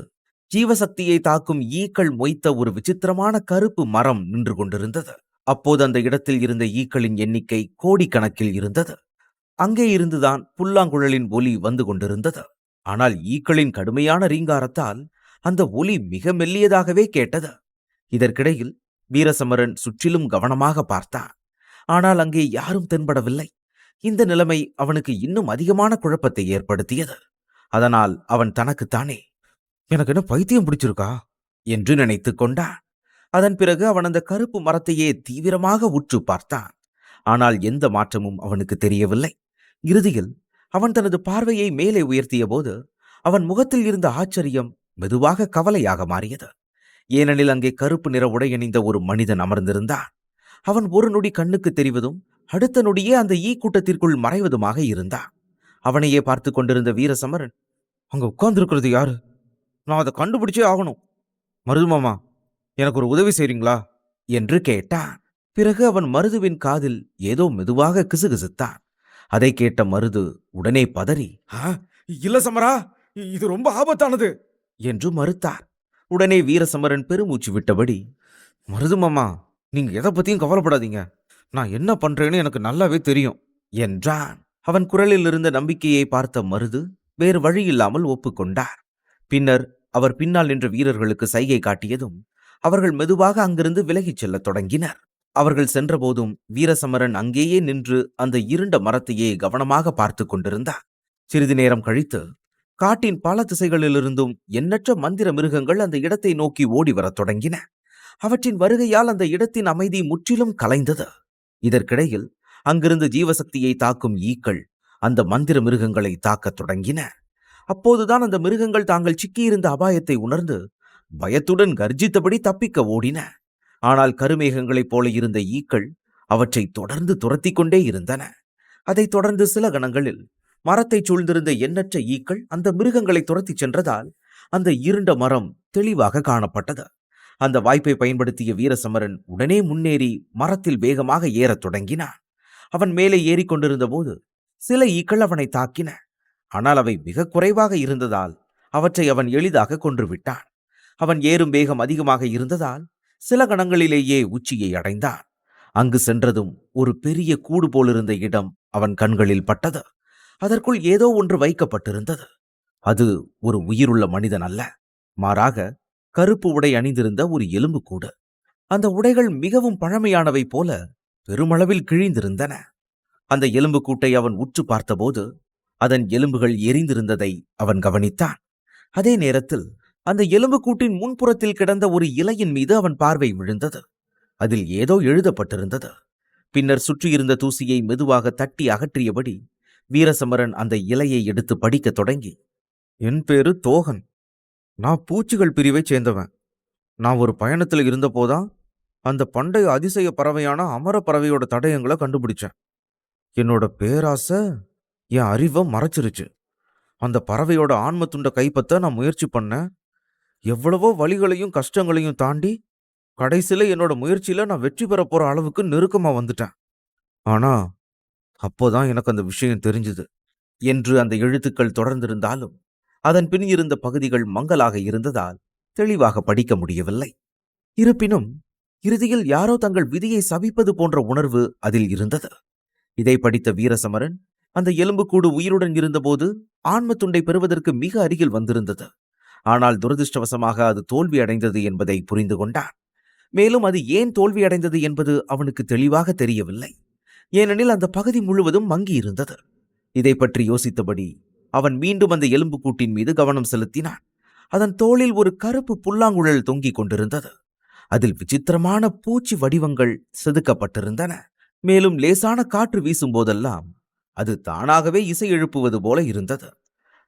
ஜீவசக்தியை தாக்கும் ஈக்கள் மொய்த்த ஒரு விசித்திரமான கருப்பு மரம் நின்று கொண்டிருந்தது. அப்போது அந்த இடத்தில் இருந்த ஈக்களின் எண்ணிக்கை கோடிக்கணக்கில் இருந்தது. அங்கே இருந்துதான் புல்லாங்குழலின் ஒலி வந்து கொண்டிருந்தது. ஆனால் ஈக்களின் கடுமையான ரீங்காரத்தால் அந்த ஒலி மிக மெல்லியதாகவே கேட்டது. இதற்கிடையில் வீரசமரன் சுற்றிலும் கவனமாக பார்த்தான். ஆனால் அங்கே யாரும் தென்படவில்லை. இந்த நிலைமை அவனுக்கு இன்னும் அதிகமான குழப்பத்தை ஏற்படுத்தியது. அதனால் அவன் தனக்குத்தானே, எனக்கு என்ன பைத்தியம் பிடிச்சிருக்கா என்று நினைத்துக் கொண்டான். அதன் பிறகு அவன் அந்த கருப்பு மரத்தையே தீவிரமாக உற்று பார்த்தான். ஆனால் எந்த மாற்றமும் அவனுக்கு தெரியவில்லை. இறுதியில் அவன் தனது பார்வையை மேலே உயர்த்திய போது அவன் முகத்தில் இருந்த ஆச்சரியம் மெதுவாக கவலையாக மாறியது. ஏனெனில் அங்கே கருப்பு நிற உடையணிந்த ஒரு மனிதன் அமர்ந்திருந்தான். அவன் ஒரு நொடி கண்ணுக்கு தெரிவதும் அடுத்த நொடியே அந்த ஈ கூட்டத்திற்குள் மறைவதுமாக இருந்தான். அவனையே பார்த்து கொண்டிருந்த வீரசமரன், அங்க உட்கார்ந்திருக்கிறது யாரு? நான் அதை கண்டுபிடிச்சே ஆகணும். மருதுமாமா, எனக்கு ஒரு உதவி செய்றீங்களா என்று கேட்டான். பிறகு அவன் மருதுவின் காதில் ஏதோ மெதுவாக கிசுகிசுத்தான். அதை கேட்ட மருது உடனே பதறி, இல்ல சமரா, இது ரொம்ப ஆபத்தானது என்று மறுத்தார். உடனே வீரசமரன் பெருமூச்சு விட்டபடி, மருதுமாமா, நீங்க எதை பத்தியும் கவலைப்படாதீங்க, நான் என்ன பண்றேன்னு எனக்கு நல்லாவே தெரியும் என்றான். அவன் குரலில் இருந்த நம்பிக்கையை பார்த்த மருது வேறு வழியில்லாமல் ஒப்புக்கொண்டார். பின்னர் அவர் பின்னால் நின்ற வீரர்களுக்கு சைகை காட்டியதும் அவர்கள் மெதுவாக அங்கிருந்து விலகிச் செல்லத் தொடங்கினர். அவர்கள் சென்றபோதும் வீரசமரன் அங்கேயே நின்று அந்த இருண்ட மரத்தையே கவனமாக பார்த்து கொண்டிருந்தார். சிறிது நேரம் கழித்து காட்டின் பல திசைகளிலிருந்தும் எண்ணற்ற மந்திர மிருகங்கள் அந்த இடத்தை நோக்கி ஓடி வரத் தொடங்கின. அவற்றின் வருகையால் அந்த இடத்தின் அமைதி முற்றிலும் கலைந்தது. இதற்கிடையில் அங்கிருந்து ஜீவசக்தியை தாக்கும் ஈக்கள் அந்த மந்திர மிருகங்களை தாக்கத் தொடங்கின. அப்போதுதான் அந்த மிருகங்கள் தாங்கள் சிக்கியிருந்த அபாயத்தை உணர்ந்து பயத்துடன் கர்ஜித்தபடி தப்பிக்க ஓடின. ஆனால் கருமேகங்களைப் போல இருந்த ஈக்கள் அவற்றை தொடர்ந்து துரத்தி கொண்டே இருந்தன. அதைத் தொடர்ந்து சில கணங்களில் மரத்தை சூழ்ந்திருந்த எண்ணற்ற ஈக்கள் அந்த மிருகங்களை துரத்திச் சென்றதால் அந்த இருண்ட மரம் தெளிவாக காணப்பட்டது. அந்த வாய்ப்பை பயன்படுத்திய வீரசமரன் உடனே முன்னேறி மரத்தில் வேகமாக ஏறத் தொடங்கினான். அவன் மேலே ஏறிக்கொண்டிருந்த போது சில ஈக்கள் அவனை தாக்கின. ஆனால் அவை மிக குறைவாக இருந்ததால் அவற்றை அவன் எளிதாக கொன்றுவிட்டான். அவன் ஏறும் வேகம் அதிகமாக இருந்ததால் சில கணங்களிலேயே உச்சியை அடைந்தான். அங்கு சென்றதும் ஒரு பெரிய கூடு போலிருந்த இடம் அவன் கண்களில் பட்டது. அதற்குள் ஏதோ ஒன்று வைக்கப்பட்டிருந்தது. அது ஒரு உயிருள்ள மனிதன் அல்ல, மாறாக கருப்பு உடை அணிந்திருந்த ஒரு எலும்புக்கூடு. அந்த உடைகள் மிகவும் பழமையானவை போல பெருமளவில் கிழிந்திருந்தன. அந்த எலும்புக்கூட்டை அவன் உற்று பார்த்தபோது அதன் எலும்புகள் எரிந்திருந்ததை அவன் கவனித்தான். அதே நேரத்தில் அந்த எலும்புக்கூட்டின் முன்புறத்தில் கிடந்த ஒரு இலையின் மீது அவன் பார்வை விழுந்தது. அதில் ஏதோ எழுதப்பட்டிருந்தது. பின்னர் சுற்றியிருந்த தூசியை மெதுவாக தட்டி அகற்றியபடி வீரசமரன் அந்த இலையை எடுத்து படிக்கத் தொடங்கி, என் பேரு தோகன். நான் பூச்சிகள் பிரிவைச் சேர்ந்தவன். நான் ஒரு பயணத்தில் இருந்தபோதான் அந்த பண்டைய அதிசய பறவையான அமர பறவையோட தடயங்களை கண்டுபிடிச்சேன். என்னோட பேராசை என் அறிவை மறைச்சிருச்சு. அந்த பறவையோட ஆன்ம துண்டை கைப்பற்ற நான் முயற்சி பண்ணேன். எவ்வளவோ வழிகளையும் கஷ்டங்களையும் தாண்டி கடைசியில என்னோட முயற்சியில நான் வெற்றி பெற போற அளவுக்கு நெருக்கமா வந்துட்டேன். ஆனா அப்போதான் எனக்கு அந்த விஷயம் தெரிஞ்சுது என்று அந்த எழுத்துக்கள் தொடர்ந்திருந்தாலும் அதன் பின் இருந்த பகுதிகள் மங்கலாக இருந்ததால் தெளிவாக படிக்க முடியவில்லை. இருப்பினும் இறுதியில் யாரோ தங்கள் விதியை சபிப்பது போன்ற உணர்வு அதில் இருந்தது. இதை படித்த வீரசமரன் அந்த எலும்புக்கூடு உயிருடன் இருந்தபோது ஆன்ம துண்டை பெறுவதற்கு மிக அருகில் வந்திருந்தது. ஆனால் துரதிருஷ்டவசமாக அது தோல்வி அடைந்தது என்பதை புரிந்து கொண்டான். மேலும் அது ஏன் தோல்வி அடைந்தது என்பது அவனுக்கு தெளிவாக தெரியவில்லை. ஏனெனில் அந்த பகுதி முழுவதும் மங்கி இருந்தது. இதை பற்றி யோசித்தபடி அவன் மீண்டும் அந்த எலும்புக்கூட்டின் மீது கவனம் செலுத்தினான். அதன் தோளில் ஒரு கருப்பு புல்லாங்குழல் தொங்கிக் கொண்டிருந்தது. அதில் விசித்திரமான பூச்சி வடிவங்கள் செதுக்கப்பட்டிருந்தன. மேலும் லேசான காற்று வீசும் போதெல்லாம் அது தானாகவே இசை எழுப்புவது போல இருந்தது.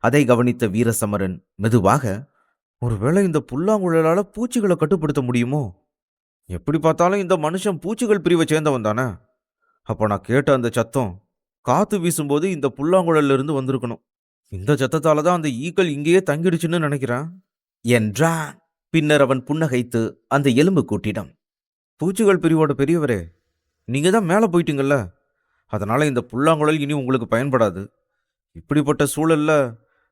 அதை கவனித்த வீரசமரன் மெதுவாக, ஒருவேளை இந்த புல்லாங்குழலால பூச்சிகளை கட்டுப்படுத்த முடியுமோ? எப்படி பார்த்தாலும் இந்த மனுஷன் பூச்சிகள் பிரிவை சேர்ந்தவன் தானே. அப்போ நான் கேட்ட அந்த சத்தம் காத்து வீசும்போது இந்த புல்லாங்குழல்ல இருந்து வந்திருக்கணும். இந்த சத்தத்தால தான் அந்த ஈக்கள் இங்கேயே தங்கிடுச்சுன்னு நினைக்கிறேன் என்றான். பின்னர் அவன் புன்னகைத்து அந்த எலும்பு கூட்டிடம், பூச்சிகள் பிரிவோட பெரியவரே, நீங்க தான் மேலே போயிட்டீங்கல்ல, அதனால இந்த புல்லாங்குழல் இனி உங்களுக்கு பயன்படாது. இப்படிப்பட்ட சூழல்ல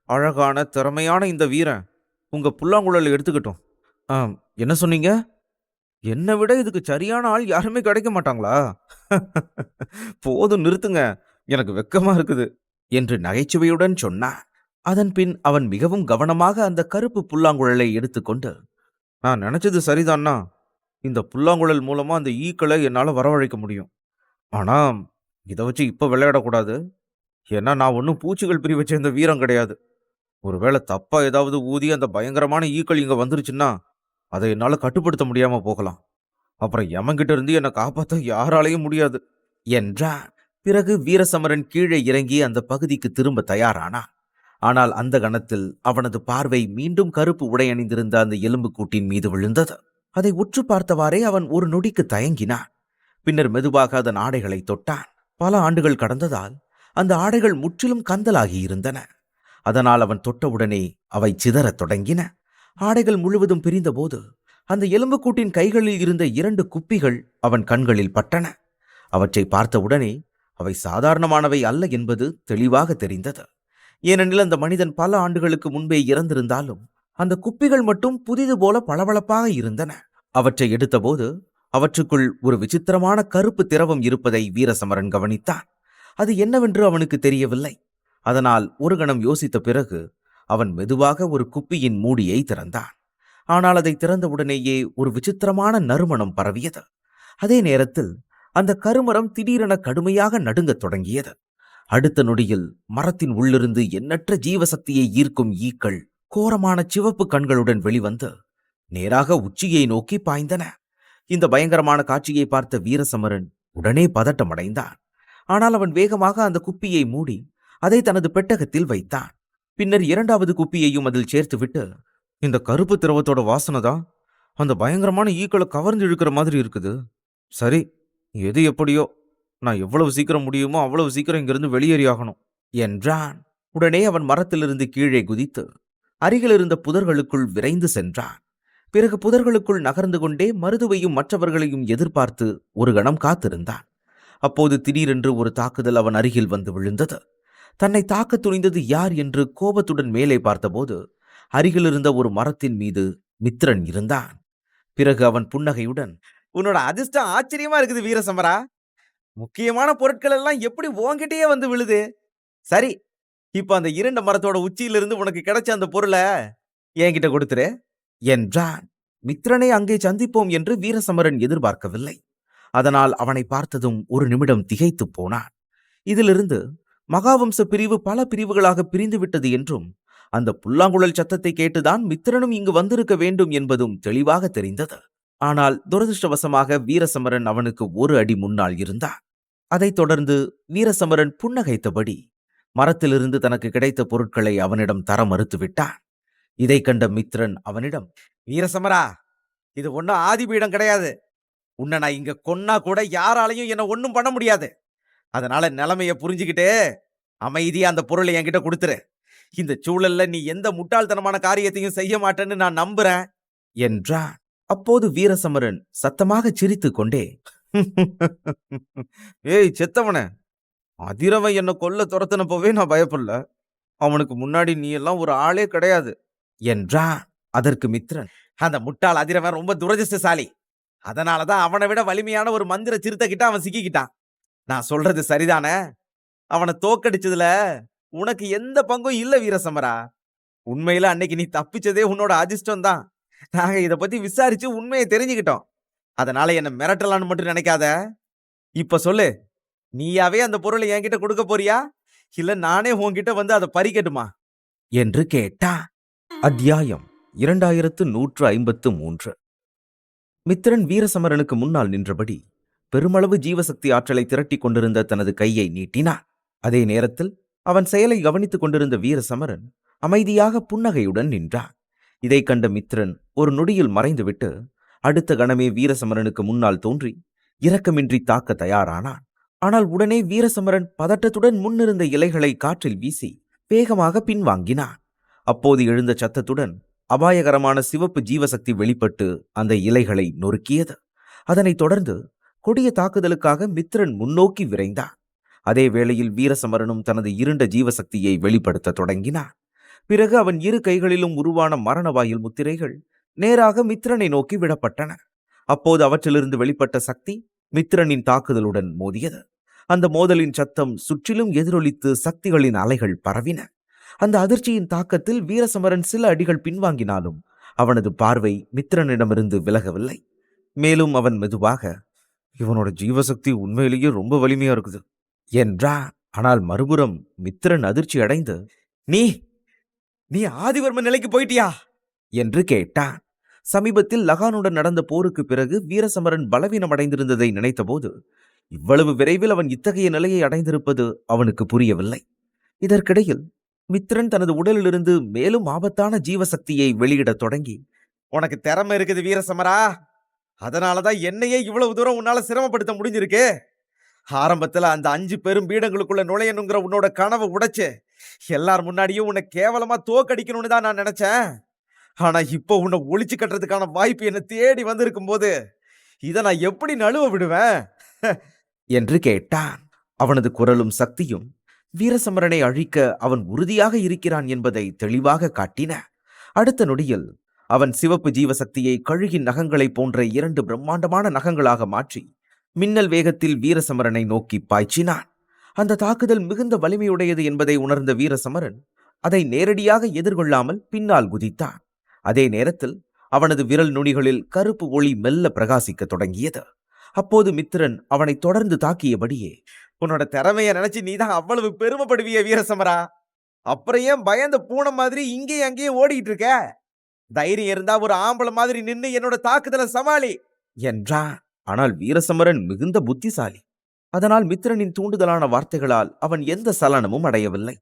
அழகான திறமையான இந்த வீரன் உங்க புல்லாங்குழலை எடுத்துக்கட்டும். என்ன சொன்னீங்க? என்னை விட இதுக்கு சரியான ஆள் யாருமே கிடைக்க மாட்டாங்களா? போதும் நிறுத்துங்க, எனக்கு வெக்கமா இருக்குது என்று நகைச்சுவையுடன் சொன்னான். அதன் பின் அவன் மிகவும் கவனமாக அந்த கருப்பு புல்லாங்குழலை எடுத்துக்கொண்டு, நான் நினைச்சது சரிதான்னா, இந்த புல்லாங்குழல் மூலமா அந்த ஈக்களை என்னால் வரவழைக்க முடியும். ஆனா இதை வச்சு இப்ப விளையாடக்கூடாது. ஏன்னா நான் ஒன்றும் பூச்சிகள் பிரிவை சேர்ந்த வீரம் கிடையாது. ஒருவேளை தப்பா ஏதாவது ஊதி அந்த பயங்கரமான ஈக்கள் இங்க வந்துருச்சுன்னா அதை என்னால் கட்டுப்படுத்த முடியாம போகலாம். அப்புறம் யமன்கிட்ட இருந்து என்னை காப்பாற்ற யாராலையும் முடியாது என்றான். பிறகு வீரசமரன் கீழே இறங்கி அந்த பகுதிக்கு திரும்ப தயாரானான். ஆனால் அந்த கணத்தில் அவனது பார்வை மீண்டும் கருப்பு உடை அணிந்திருந்த அந்த எலும்புக்கூட்டின் மீது விழுந்தது. அதை உற்று பார்த்தவாறே அவன் ஒரு நொடிக்கு தயங்கினான். பின்னர் மெதுவாக அதன் ஆடைகளை தொட்டான். பல ஆண்டுகள் கடந்ததால் அந்த ஆடைகள் முற்றிலும் கந்தலாகி இருந்தன. அதனால் அவன் தொட்டவுடனே அவை சிதறத் தொடங்கின. ஆடைகள் முழுவதும் பிரிந்தபோது அந்த எலும்புக்கூட்டின் கைகளில் இருந்த 2 குப்பிகள் அவன் கண்களில் பட்டன. அவற்றை பார்த்தவுடனே அவை சாதாரணமானவை அல்ல என்பது தெளிவாக தெரிந்தது. ஏனெனில் அந்த மனிதன் பல ஆண்டுகளுக்கு முன்பே இறந்திருந்தாலும் அந்த குப்பிகள் மட்டும் புதிது போல பளபளப்பாக இருந்தன. அவற்றை எடுத்தபோது அவற்றுக்குள் ஒரு விசித்திரமான கருப்பு திரவம் இருப்பதை வீரசமரன் கவனித்தான். அது என்னவென்று அவனுக்கு தெரியவில்லை. அதனால் ஒரு கணம் யோசித்த பிறகு அவன் மெதுவாக ஒரு குப்பியின் மூடியை திறந்தான். ஆனால் அதை திறந்தவுடனேயே ஒரு விசித்திரமான நறுமணம் பரவியது. அதே நேரத்தில் அந்த கருமரம் திடீரென கடுமையாக நடுங்கத் தொடங்கியது. அடுத்த நொடியில் மரத்தின் உள்ளிருந்து எண்ணற்ற ஜீவசக்தியை ஈர்க்கும் ஈக்கள் கோரமான சிவப்பு கண்களுடன் வெளிவந்து நேராக உச்சியை நோக்கி பாய்ந்தன. இந்த பயங்கரமான காட்சியை பார்த்த வீரசமரன் உடனே பதட்டமடைந்தான். ஆனால் அவன் வேகமாக அந்த குப்பியை மூடி அதை தனது பெட்டகத்தில் வைத்தான். பின்னர் இரண்டாவது குப்பியையும் அதில் சேர்த்துவிட்டு, இந்த கருப்பு திரவத்தோட வாசனை தான் அந்த பயங்கரமான ஈக்களை கவர்ந்து இழுக்கிற மாதிரி இருக்குது. சரி, எது எப்படியோ, நான் எவ்வளவு சீக்கிரம் முடியுமோ அவ்வளவு சீக்கிரம் இங்கிருந்து வெளியேறியாகணும் என்றான். உடனே அவன் மரத்திலிருந்து கீழே குதித்து அருகில் இருந்த புதர்களுக்குள் விரைந்து சென்றான். பிறகு புதர்களுக்குள் நகர்ந்து கொண்டே மருதுவையும் மற்றவர்களையும் எதிர்பார்த்து ஒரு கணம் காத்திருந்தான். அப்போது திடீரென்று ஒரு தாக்குதல் அவன் அருகில் வந்து விழுந்தது. தன்னை தாக்க துணிந்தது யார் என்று கோபத்துடன் மேலே பார்த்தபோது அருகில் இருந்த ஒரு மரத்தின் மீது மித்திரன் இருந்தான். பிறகு அவன் புன்னகையுடன், உன்னோட அதிர்ஷ்டம் ஆச்சரியமா இருக்குது வீரசமரா. முக்கியமான பொருட்கள் எல்லாம் எப்படி உன்கிட்டயே வந்து விழுது. சரி, இப்ப அந்த இருண்ட மரத்தோட உச்சியிலிருந்து உனக்கு கிடைச்ச அந்த பொருளை என்கிட்ட கொடுத்துரு என்றான். மித்திரனை அங்கே சந்திப்போம் என்று வீரசமரன் எதிர்பார்க்கவில்லை. அதனால் அவனை பார்த்ததும் ஒரு நிமிடம் திகைத்து போனான். இதிலிருந்து மகாவம்ச பிரிவு பல பிரிவுகளாக பிரிந்துவிட்டது என்றும் அந்த புல்லாங்குழல் சத்தத்தை கேட்டுதான் மித்திரனும் இங்கு வந்திருக்க வேண்டும் என்பதும் தெளிவாக தெரிந்தது. ஆனால் துரதிருஷ்டவசமாக வீரசமரன் அவனுக்கு ஒரு அடி முன்னால் இருந்தான். அதைத் தொடர்ந்து வீரசமரன் புன்னகைத்தபடி மரத்திலிருந்து தனக்கு கிடைத்த பொருட்களை அவனிடம் தர மறுத்துவிட்டான். இதை கண்ட மித்திரன் அவனிடம், வீரசமரா, இது ஒன்னும் ஆதிபீடம் கிடையாது. உன்னை நான் இங்க கொன்னா கூட யாராலையும் என்ன ஒன்னும் பண்ண முடியாது. அதனால நிலைமைய புரிஞ்சுக்கிட்டு அமைதியா அந்த பொருளை என்கிட்ட கொடுத்துரு. இந்த சூழல்ல நீ எந்த முட்டாள்தனமான காரியத்தையும் செய்ய மாட்டேன்னு நான் நம்புறேன் என்றான். அப்போது வீரசமரன் சத்தமாக சிரித்துக் கொண்டே, ஏய் செத்தவன, அதிரவன் என்ன கொல்ல துரத்தினப்பவே நான் பயப்படல. அவனுக்கு முன்னாடி நீ எல்லாம் ஒரு ஆளே கிடையாது என்றான். அதற்கு மித்திரன், அந்த முட்டாள் அதிரவன் ரொம்ப துரதிர்ஷ்டசாலி. அதனாலதான் அவனை விட வலிமையான ஒரு மந்திர சிறுத்தை கிட்ட அவன் சிக்கிக்கிட்டான். நான் சொல்றது சரிதானே? அவனை தோக்கடிச்சதுல உனக்கு எந்த பங்கும் இல்ல வீரசமரா. உண்மையில அன்னைக்கு நீ தப்பிச்சதே உன்னோட அதிர்ஷ்டம் தான். நாங்க இத பத்தி விசாரிச்சு உண்மையை தெரிஞ்சுக்கிட்டோம். அதனால என்ன மிரட்டலான்னு மட்டும் நினைக்காத. இப்ப சொல்லு, நீயாவே அந்த பொருளை என்கிட்ட கொடுக்க போறியா, இல்ல நானே உன்கிட்ட வந்து அதை பறிக்கட்டுமா என்று கேட்டான். அத்தியாயம் 2153. மித்திரன் வீரசமரனுக்கு முன்னால் நின்றபடி பெருமளவு ஜீவசக்தி ஆற்றலை திரட்டிக் கொண்டிருந்த தனது கையை நீட்டினான். அதே நேரத்தில் அவன் செயலை கவனித்துக் கொண்டிருந்த வீரசமரன் அமைதியாக புன்னகையுடன் நின்றான். இதை கண்ட மித்திரன் ஒரு நொடியில் மறைந்துவிட்டு அடுத்த கணமே வீரசமரனுக்கு முன்னால் தோன்றி இரக்கமின்றி தாக்க தயாரானான். ஆனால் உடனே வீரசமரன் பதட்டத்துடன் முன்னிருந்த இலைகளை காற்றில் வீசி வேகமாக பின்வாங்கினான். அப்போது எழுந்த சத்தத்துடன் அபாயகரமான சிவப்பு ஜீவசக்தி வெளிப்பட்டு அந்த இலைகளை நொறுக்கியது. அதனைத் தொடர்ந்து கொடிய தாக்குதலுக்காக மித்திரன் முன்னோக்கி விரைந்தான். அதே வேளையில் வீரசமரனும் தனது இருண்ட ஜீவசக்தியை வெளிப்படுத்த தொடங்கினான். பிறகு அவன் இரு கைகளிலும் உருவான மரணவாயில் முத்திரைகள் நேராக மித்திரனை நோக்கி விடப்பட்டன. அப்போது அவற்றிலிருந்து வெளிப்பட்ட சக்தி மித்திரனின் தாக்குதலுடன் மோதியது. அந்த மோதலின் சத்தம் சுற்றிலும் எதிரொலித்து சக்திகளின் அலைகள் பரவின. அந்த அதிர்ச்சியின் தாக்கத்தில் வீரசமரன் சில அடிகள் பின்வாங்கினாலும் அவனது பார்வை மித்திரனிடமிருந்து விலகவில்லை. மேலும் அவன் மெதுவாக, இவனோட ஜீவசக்தி உண்மையிலேயே ரொம்ப வலிமையா இருக்குது என்றான். ஆனால் மறுபுறம் மித்திரன் அதிர்ச்சி அடைந்து, நீ நீ ஆதிவர்மன் நிலைக்கு போயிட்டியா என்று கேட்டான். சமீபத்தில் லகானுடன் நடந்த போருக்கு பிறகு வீரசமரன் பலவீனம் அடைந்திருந்ததை நினைத்தபோது இவ்வளவு விரைவில் அவன் இத்தகைய நிலையை அடைந்திருப்பது அவனுக்கு புரியவில்லை. இதற்கிடையில் மித்திரன் தனது உடலிலிருந்து மேலும் ஆபத்தான ஜீவசக்தியை வெளியிடத் தொடங்கி, உனக்கு திறமை இருக்குது வீரசமரா, அதனாலதான் என்னையே இவ்வளவு தூரம் உன்னால சிரமப்படுத்த முடிஞ்சிருக்கு. ஆரம்பத்துல அந்த 5 பெரும் பீடங்களுக்குள்ள நுழையணுங்கிற உன்னோட கனவை உடைச்சு எல்லார் முன்னாடியும் உன்னை கேவலமா தோக்கடிக்கணும்னு தான் நான் நினைச்சேன். ஆனா இப்போ உன்னை ஒளிச்சு கட்டுறதுக்கான வாய்ப்பு என்னை தேடி வந்திருக்கும் போது இதை நான் எப்படி நழுவ விடுவேன் என்று கேட்டான். அவனது குரலும் சக்தியும் வீரசமரனை அழிக்க அவன் உறுதியாக இருக்கிறான் என்பதை தெளிவாக காட்டின. அடுத்த நொடியில் அவன் சிவப்பு ஜீவசக்தியை கழுகின் நகங்களை போன்ற 2 பிரம்மாண்டமான நகங்களாக மாற்றி மின்னல் வேகத்தில் வீரசமரனை நோக்கி பாய்ச்சினான். அந்த தாக்குதல் மிகுந்த வலிமையுடையது என்பதை உணர்ந்த வீரசமரன் அதை நேரடியாக எதிர்கொள்ளாமல் பின்னால் குதித்தான். அதே நேரத்தில் அவனது விரல் நுனிகளில் கருப்பு ஒளி மெல்ல பிரகாசிக்க தொடங்கியது. அப்போது மித்திரன் அவனை தொடர்ந்து தாக்கியபடியே, உன்னோட திறமைய நினைச்சு நீதான் அவ்வளவு பெருமைப்படுவிய வீரசமரா? அப்புறம் ஏன் பயந்த பூனை மாதிரி இங்கே அங்கேயே ஓடிட்டு இருக்க? தைரியம் இருந்தா ஒரு ஆம்பளை மாதிரி நின்னு என்னோட தாக்குதலை சமாளி என்றான். ஆனால் வீரசமரன் மிகுந்த புத்திசாலி. அதனால் மித்திரனின் தூண்டுதலான வார்த்தைகளால் அவன் எந்த சலனமும் அடையவில்லை.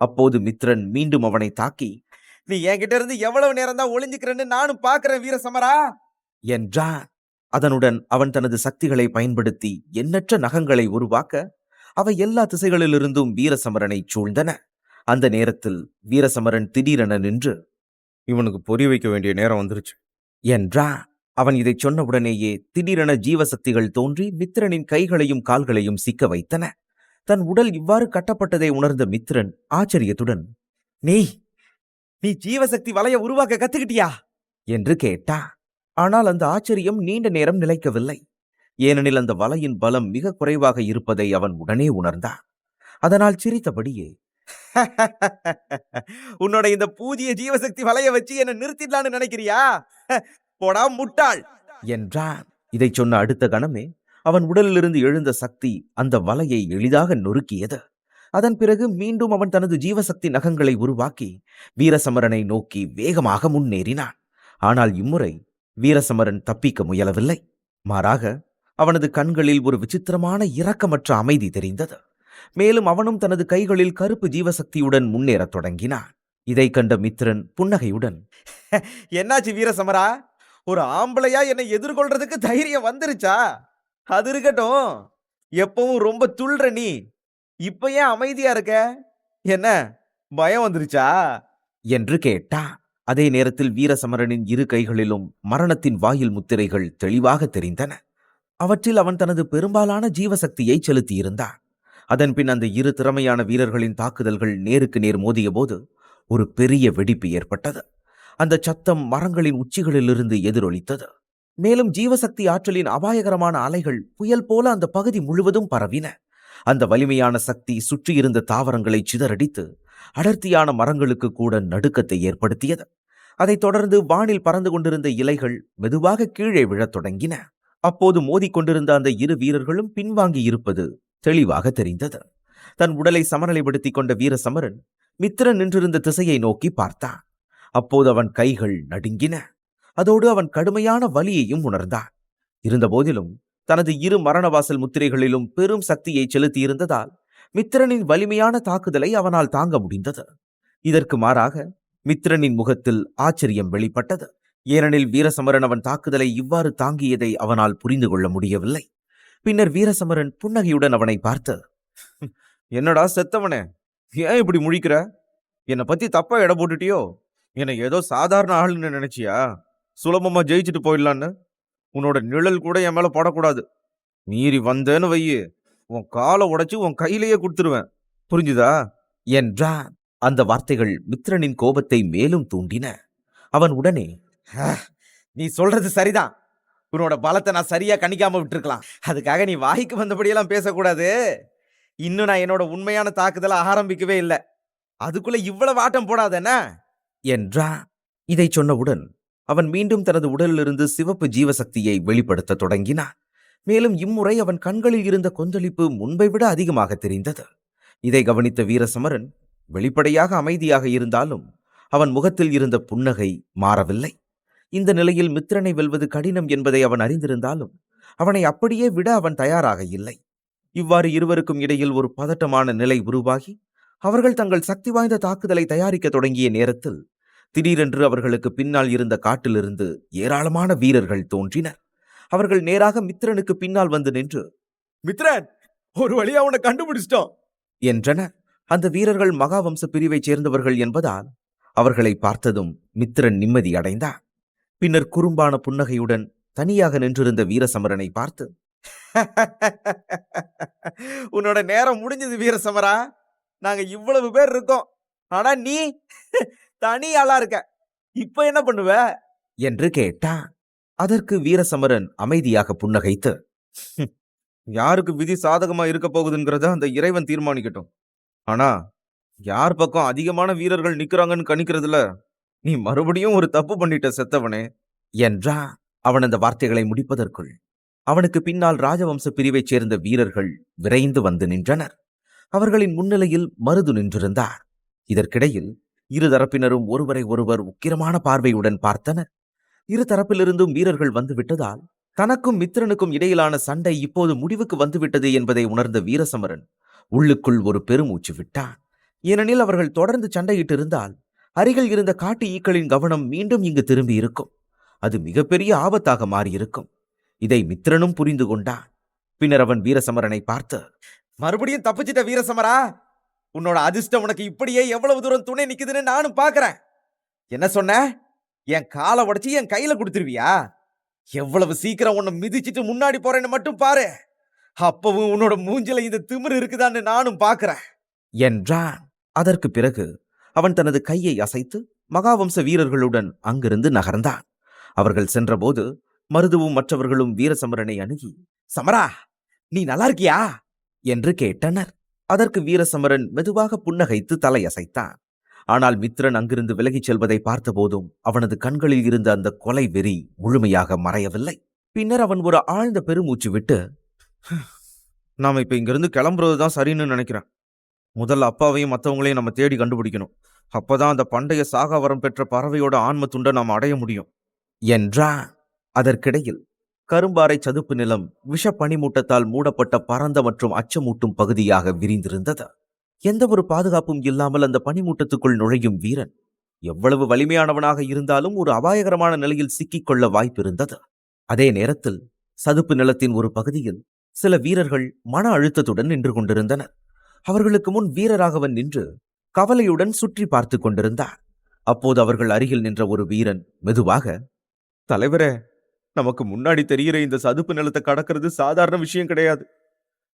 அப்போது மித்திரன் மீண்டும் அவனை தாக்கி, நீ என்கிட்ட இருந்து எவ்வளவு நேரம் தான் ஒளிஞ்சுக்கிறேன்னு நானும் பாக்குறேன் வீரசமரா என்றான். அதனுடன் அவன் தனது சக்திகளை பயன்படுத்தி எண்ணற்ற நகங்களை உருவாக்க அவை எல்லா திசைகளிலிருந்தும் வீரசமரனை சூழ்ந்தன. அந்த நேரத்தில் வீரசமரன் திடீரென நின்று, இவனுக்கு பொறி வைக்க வேண்டிய நேரம் வந்துருச்சு என்றான். அவன் இதை சொன்னவுடனேயே திடீரென ஜீவசக்திகள் தோன்றி மித்திரனின் கைகளையும் கால்களையும் சிக்க வைத்தன. தன் உடல் இவ்வாறு கட்டப்பட்டதை உணர்ந்த மித்திரன் ஆச்சரியத்துடன், நீ ஜீவசக்தி வலைய உருவாக்க கத்துக்கிட்டியா என்று கேட்டா. ஆனால் அந்த ஆச்சரியம் நீண்ட நேரம் நிலைக்கவில்லை. ஏனெனில் அந்த வலையின் பலம் மிக குறைவாக இருப்பதை அவன் உடனே உணர்ந்தான். அதனால் சிரித்தபடியே, உன்னோட இந்த பூஜ்ய ஜீவசக்தி வலைய வச்சு என்ன நிறுத்திடலான்னு நினைக்கிறியா? போடா முட்டாள் என்றான். இதை சொன்ன அடுத்த கணமே அவன் உடலிலிருந்து எழுந்த சக்தி அந்த வலையை எளிதாக நொறுக்கியது. அதன் பிறகு மீண்டும் அவன் தனது ஜீவசக்தி நகங்களை உருவாக்கி வீரசமரனை நோக்கி வேகமாக முன்னேறினான். ஆனால் இம்முறை வீரசமரன் தப்பிக்க முயலவில்லை. மாறாக அவனது கண்களில் ஒரு விசித்திரமான இரக்கமற்ற அமைதி தெரிந்தது. மேலும் அவனும் தனது கைகளில் கருப்பு ஜீவசக்தியுடன் முன்னேறத் தொடங்கினான். இதை கண்ட மித்திரன் புன்னகையுடன், என்னாச்சு வீரசமரா? ஒரு ஆம்பளையா என்னை எதிர்கொள்றதுக்கு தைரியம் வந்துருச்சா? அது இருக்கட்டும், எப்பவும் ரொம்ப துள்ற நீ இப்ப ஏன் அமைதியா இருக்க? என்ன பயம் வந்துருச்சா என்று கேட்டா. அதே நேரத்தில் வீரசமரனின் இரு கைகளிலும் மரணத்தின் வாயில் முத்திரைகள் தெளிவாக தெரிந்தன. அவற்றில் அவன் தனது பெரும்பாலான ஜீவசக்தியை செலுத்தியிருந்தான். அதன்பின் அந்த இரு திறமையான வீரர்களின் தாக்குதல்கள் நேருக்கு நேர் மோதிய போது ஒரு பெரிய வெடிப்பு ஏற்பட்டது. அந்த சத்தம் மரங்களின் உச்சிகளிலிருந்து எதிரொலித்தது. மேலும் ஜீவசக்தி ஆற்றலின் அபாயகரமான அலைகள் புயல் போல அந்த பகுதி முழுவதும் பரவின. அந்த வலிமையான சக்தி சுற்றியிருந்த தாவரங்களை சிதறடித்து அடர்த்தியான மரங்களுக்கு கூட நடுக்கத்தை ஏற்படுத்தியது. அதைத் தொடர்ந்து வானில் பறந்து கொண்டிருந்த இலைகள் மெதுவாக கீழே விழத் தொடங்கின. அப்போது மோதிக்கொண்டிருந்த அந்த இரு வீரர்களும் பின்வாங்கி இருப்பது தெளிவாக தெரிந்தது. தன் உடலை சமநிலைப்படுத்திக் கொண்ட வீரசமரன் மித்திரன் நின்றிருந்த திசையை நோக்கி பார்த்தான். அப்போது அவன் கைகள் நடுங்கின. அதோடு அவன் கடுமையான வலியையும் உணர்ந்தான். இருந்தபோதிலும் தனது இரு மரணவாசல் முத்திரைகளிலும் பெரும் சக்தியை செலுத்தியிருந்ததால் மித்திரனின் வலிமையான தாக்குதலை அவனால் தாங்க முடிந்தது. இதற்கு மாறாக மித்திரனின் முகத்தில் ஆச்சரியம் வெளிப்பட்டது. ஏனெனில் வீரசமரன் அவன் தாக்குதலை இவ்வாறு தாங்கியதை அவனால் புரிந்து கொள்ள முடியவில்லை. பின்னர் வீரசமரன் புன்னகையுடன் அவனை பார்த்து, என்னடா செத்தவனே, ஏன் இப்படி முழிக்கிற? என்னை பத்தி தப்பா எடை போட்டுட்டியோ? என்னை ஏதோ சாதாரண ஆளுன்னு நினைச்சியா? சுலபமா ஜெயிச்சுட்டு போயிடலான்னு? உன்னோட நிழல் கூட என் மேல படக்கூடாது. மீறி வந்தேன்னு வையு, உன் காலை உடைச்சு உன் கையிலேயே கொடுத்துருவேன். புரிஞ்சுதா என்றான். அந்த வார்த்தைகள் மித்திரனின் கோபத்தை மேலும் தூண்டின. அவன் உடனே, நீ சொல்றது சரிதான். உன்னோட பலத்தை நான் சரியா கணிக்காம விட்டுருக்கலாம். அதுக்காக நீ வாய்க்கு வந்தபடியெல்லாம் பேசக்கூடாது. இன்னும் நான் என்னோட உண்மையான தாக்குதலை ஆரம்பிக்கவே இல்லை. அதுக்குள்ள இவ்வளவு ஆட்டம் போடாதன என்றான். இதை சொன்னவுடன் அவன் மீண்டும் தனது உடலிலிருந்து சிவப்பு ஜீவசக்தியை வெளிப்படுத்த தொடங்கினான். மேலும் இம்முறை அவன் கண்களில் இருந்த கொந்தளிப்பு முன்பை விட அதிகமாக தெரிந்தது. இதை கவனித்த வீரசமரன் வெளிப்படையாக அமைதியாக இருந்தாலும் அவன் முகத்தில் இருந்த புன்னகை மாறவில்லை. இந்த நிலையில் மித்திரனை வெல்வது கடினம் என்பதை அவன் அறிந்திருந்தாலும் அவனை அப்படியே விட அவன் தயாராக இல்லை. இவ்வாறு இருவருக்கும் இடையில் ஒரு பதட்டமான நிலை உருவாகி அவர்கள் தங்கள் சக்தி வாய்ந்த தாக்குதலை தயாரிக்க தொடங்கிய நேரத்தில் திடீரென்று அவர்களுக்கு பின்னால் இருந்த காட்டிலிருந்து ஏராளமான வீரர்கள் தோன்றினர். அவர்கள் நேராக மித்திரனுக்கு பின்னால் வந்து நின்று, மித்திரன், ஒரு வழியா உன்னை கண்டுபிடிச்சிட்டோம் என்றனர். அந்த வீரர்கள் மகாவம்ச பிரிவைச் சேர்ந்தவர்கள் என்பதால் அவர்களை பார்த்ததும் மித்திரன் நிம்மதி அடைந்தான். பின்னர் குறும்பான புன்னகையுடன் தனியாக நின்றிருந்த வீரசமரனை பார்த்து, உன்னோட நேரம் முடிஞ்சது வீரசமரா. நாங்க இவ்வளவு பேர் இருக்கோம், ஆனா நீ தனி ஆளா இருக்க. இப்ப என்ன பண்ணுவ என்று கேட்டான். அதற்கு வீரசமரன் அமைதியாக புன்னகைத்து, யாருக்கு விதி சாதகமா இருக்க போகுதுங்கிறத அந்த இறைவன் தீர்மானிக்கட்டும். ஆனா யார் பக்கம் அதிகமான வீரர்கள் நிக்கிறாங்கன்னு கணிக்கிறதுல நீ மறுபடியும் ஒரு தப்பு பண்ணிட்ட செத்தவனே என்றான். அவன் அந்த வார்த்தைகளை முடிப்பதற்குள் அவனுக்கு பின்னால் ராஜவம்ச பிரிவைச் சேர்ந்த வீரர்கள் விரைந்து வந்து நின்றனர். அவர்களின் முன்னிலையில் மருது நின்றிருந்தார். இதற்கிடையில் இரு தரப்பினரும் ஒருவரை ஒருவர் உக்கிரமான பார்வையுடன் பார்த்தனர். இரு தரப்பிலிருந்தும் வீரர்கள் வந்துவிட்டதால் தனக்கும் மித்திரனுக்கும் இடையிலான சண்டை இப்போது முடிவுக்கு வந்துவிட்டது என்பதை உணர்ந்த வீரசமரன் உள்ளுக்குள் ஒரு பெருமூச்சு விட்டான். ஏனெனில் அவர்கள் தொடர்ந்து சண்டையிட்டிருந்தால் அருகில் இருந்த காட்டு ஈக்களின் கவனம் மீண்டும் இங்கு திரும்பி இருக்கும். அது மிகப்பெரிய ஆபத்தாக மாறியிருக்கும். இதை மித்திரனும் புரிந்து கொண்டான். பின்னர் அவன் வீரசமரனை பார்த்து, மறுபடியும் தப்பிச்சிட்ட வீரசமரா, உன்னோட அதிர்ஷ்டம் உனக்கு இப்படியே எவ்வளவு தூரம் துணை நிக்குதுன்னு நானும் பாக்குறேன். என்ன சொன்ன? என் காலை உடைச்சு என் கையில கொடுத்துருவியா? எவ்வளவு சீக்கிரம் உன்னை மிதிச்சிட்டு முன்னாடி போறேன்னு மட்டும் பாரு. அப்பவும் உன்னோட மூஞ்சில இந்த திமிரு இருக்குதான்னு நானும் பாக்குறேன் என்றான். அதற்கு பிறகு அவன் தனது கையை அசைத்து மகாவம்ச வீரர்களுடன் அங்கிருந்து நகர்ந்தான். அவர்கள் சென்றபோது மருதுவும் மற்றவர்களும் வீரசமரனை அணுகி, சமரா, நீ நல்லா இருக்கியா என்று கேட்டனர். அதற்கு வீரசமரன் மெதுவாக புன்னகைத்து தலையசைத்தான். ஆனால் மித்திரன் அங்கிருந்து விலகிச் செல்வதை பார்த்தபோதும் அவனது கண்களில் இருந்த அந்த கொலை வெறி முழுமையாக மறையவில்லை. பின்னர் அவன் ஒரு ஆழ்ந்த பெருமூச்சு விட்டு, நாம இப்ப இங்கிருந்து கிளம்புறதுதான் சரின்னு நினைக்கிறேன். முதல்ல அப்பாவையும் மற்றவங்களையும் நம்ம தேடி கண்டுபிடிக்கணும். அப்பதான் அந்த பண்டைய சாகாவரம் பெற்ற பறவையோட ஆன்ம துண்டை நாம் அடைய முடியும் என்றான். அதற்கிடையில் கரும்பாறை சதுப்பு நிலம் விஷ பனிமூட்டத்தால் மூடப்பட்ட பரந்த மற்றும் அச்சமூட்டும் பகுதியாக விரிந்திருந்தது. எந்த ஒரு பாதுகாப்பும் இல்லாமல் அந்த பனிமூட்டத்துக்குள் நுழையும் வீரன் எவ்வளவு வலிமையானவனாக இருந்தாலும் ஒரு அபாயகரமான நிலையில் சிக்கிக்கொள்ள வாய்ப்பிருந்தது. அதே நேரத்தில் சதுப்பு நிலத்தின் ஒரு பகுதியில் சில வீரர்கள் மன அழுத்தத்துடன் நின்று கொண்டிருந்தனர். அவர்களுக்கு முன் வீரராகவன் நின்று கவலையுடன் சுற்றி பார்த்து கொண்டிருந்தார். அப்போது அவர்கள் அருகில் நின்ற ஒரு வீரன் மெதுவாக, தலைவரே, நமக்கு முன்னாடி தெரிகிற இந்த சதுப்பு நிலத்தை கடக்கிறது சாதாரண விஷயம் கிடையாது.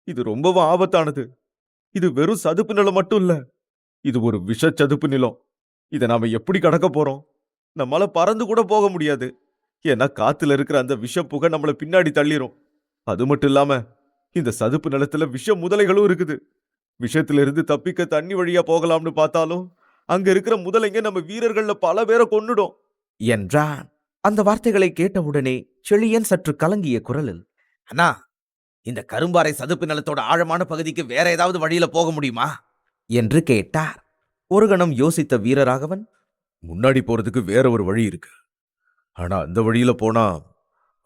இது ரொம்பவும் ஆபத்தானது. இது வெறும் சதுப்பு நிலம் மட்டும் இல்ல, இது ஒரு விஷ சதுப்பு நிலம். இதை நாம எப்படி கடக்க போறோம்? நம்மளால பறந்து கூட போக முடியாது. ஏன்னா காத்துல இருக்கிற அந்த விஷ புகை நம்மள பின்னாடி தள்ளிரும். அது மட்டும் இல்லாம இந்த சதுப்பு நிலத்துல விஷ முதலைகளும் இருக்குது. விஷத்திலிருந்து தப்பிக்க தண்ணி வழியா போகலாம்னு பார்த்தாலும் அங்க இருக்கிற முதலைங்க நம்ம வீரர்கள்ல பல பேரை கொன்னுடும் என்றான். அந்த வார்த்தைகளை கேட்டவுடனே செழியன் சற்று கலங்கிய குரலில், அண்ணா, இந்த கரும்பாறை சதுப்பு நிலத்தோட ஆழமான பகுதிக்கு வேற ஏதாவது வழியில போக முடியுமா என்று கேட்டார். ஒரு கணம் யோசித்த வீரராகவன், முன்னாடி போறதுக்கு வேற ஒரு வழி இருக்கு. ஆனா அந்த வழியில போனா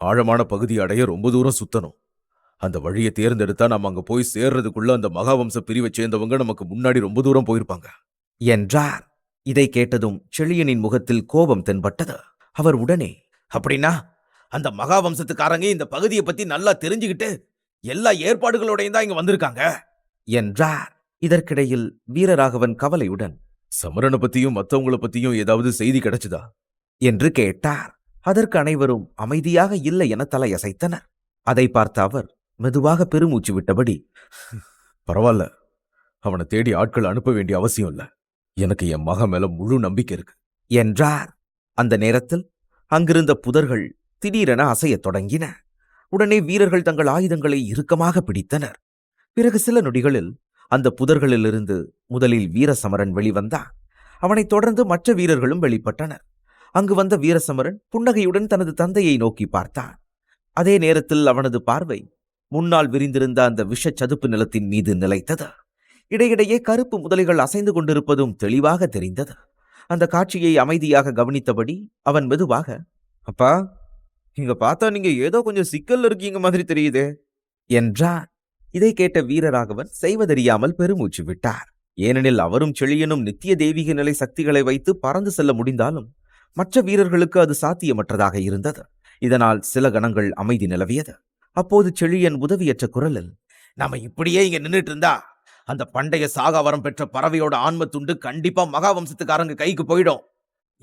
ஆழமான பகுதி அடைய ரொம்ப தூரம் சுத்தணும். அந்த வழியை தேர்ந்தெடுத்தா நம்ம அங்க போய் சேர்றதுக்குள்ள அந்த மகாவம்ச பிரிவை சேர்ந்தவங்க நமக்கு முன்னாடி ரொம்ப தூரம் போயிருப்பாங்க என்றார். இதை கேட்டதும் செழியனின் முகத்தில் கோபம் தென்பட்டது. அவர் உடனே, அப்படின்னா அந்த மகாவம்சத்துக்காரங்க இந்த பகுதியை பத்தி நல்லா தெரிஞ்சுக்கிட்டு எல்லா ஏற்பாடுகளோடையும் தான் இங்க வந்திருக்காங்க என்றார். இதற்கிடையில் வீரராகவன் கவலையுடன், சமரனை பத்தியும் மத்தவங்கள பத்தியும் ஏதாவது செய்தி கிடைச்சுதா என்று கேட்டார். அதற்கு அனைவரும் அமைதியாக இல்லை என தலையசைத்தனர். அதை பார்த்த அவர் மெதுவாக பெருமூச்சு விட்டபடி, பரவாயில்ல, அவனை தேடி ஆட்கள் அனுப்ப வேண்டிய அவசியம் இல்ல. எனக்கு என் மகன் மேல முழு நம்பிக்கை இருக்கு என்றார். அந்த நேரத்தில் அங்கிருந்த புதர்கள் திடீரென அசையத் தொடங்கின. உடனே வீரர்கள் தங்கள் ஆயுதங்களை இறுக்கமாக பிடித்தனர். பிறகு சில நொடிகளில் அந்த புதர்களிலிருந்து முதலில் வீரசமரன் வெளிவந்தான். அவனைத் தொடர்ந்து மற்ற வீரர்களும் வெளிப்பட்டனர். அங்கு வந்த வீரசமரன் புன்னகையுடன் தனது தந்தையை நோக்கி பார்த்தான். அதே நேரத்தில் அவனது பார்வை முன்னால் விரிந்திருந்த அந்த விஷ சதுப்பு நிலத்தின் மீது நிலைத்தது. இடையிடையே கருப்பு முதலைகள் அசைந்து கொண்டிருப்பதும் தெளிவாக தெரிந்தது. அந்த காட்சியை அமைதியாக கவனித்தபடி அவன் மெதுவாக, அப்பா, இங்க பார்த்தா நீங்க ஏதோ கொஞ்சம் சிக்கல்ல இருக்கீங்க மாதிரி தெரியுதே என்றான். இதை கேட்ட வீரராகவன் செய்வதறியாமல் பெருமூச்சு விட்டார். ஏனெனில் அவரும் செழியனும் நித்திய தெய்வீக நிலை சக்திகளை வைத்து பறந்து செல்ல முடிந்தாலும் மற்ற வீரர்களுக்கு அது சாத்தியமற்றதாக இருந்தது. இதனால் சில கணங்கள் அமைதி நிலவியது. அப்போது செழியன் உதவியற்ற குரலில், நாம இப்படியே இங்க நின்றுட்டு இருந்தா அந்த பண்டைய சாகாவரம் பெற்ற பறவையோட ஆன்ம துண்டு கண்டிப்பா மகாவம்சத்துக்காரங்க கைக்கு போயிடும்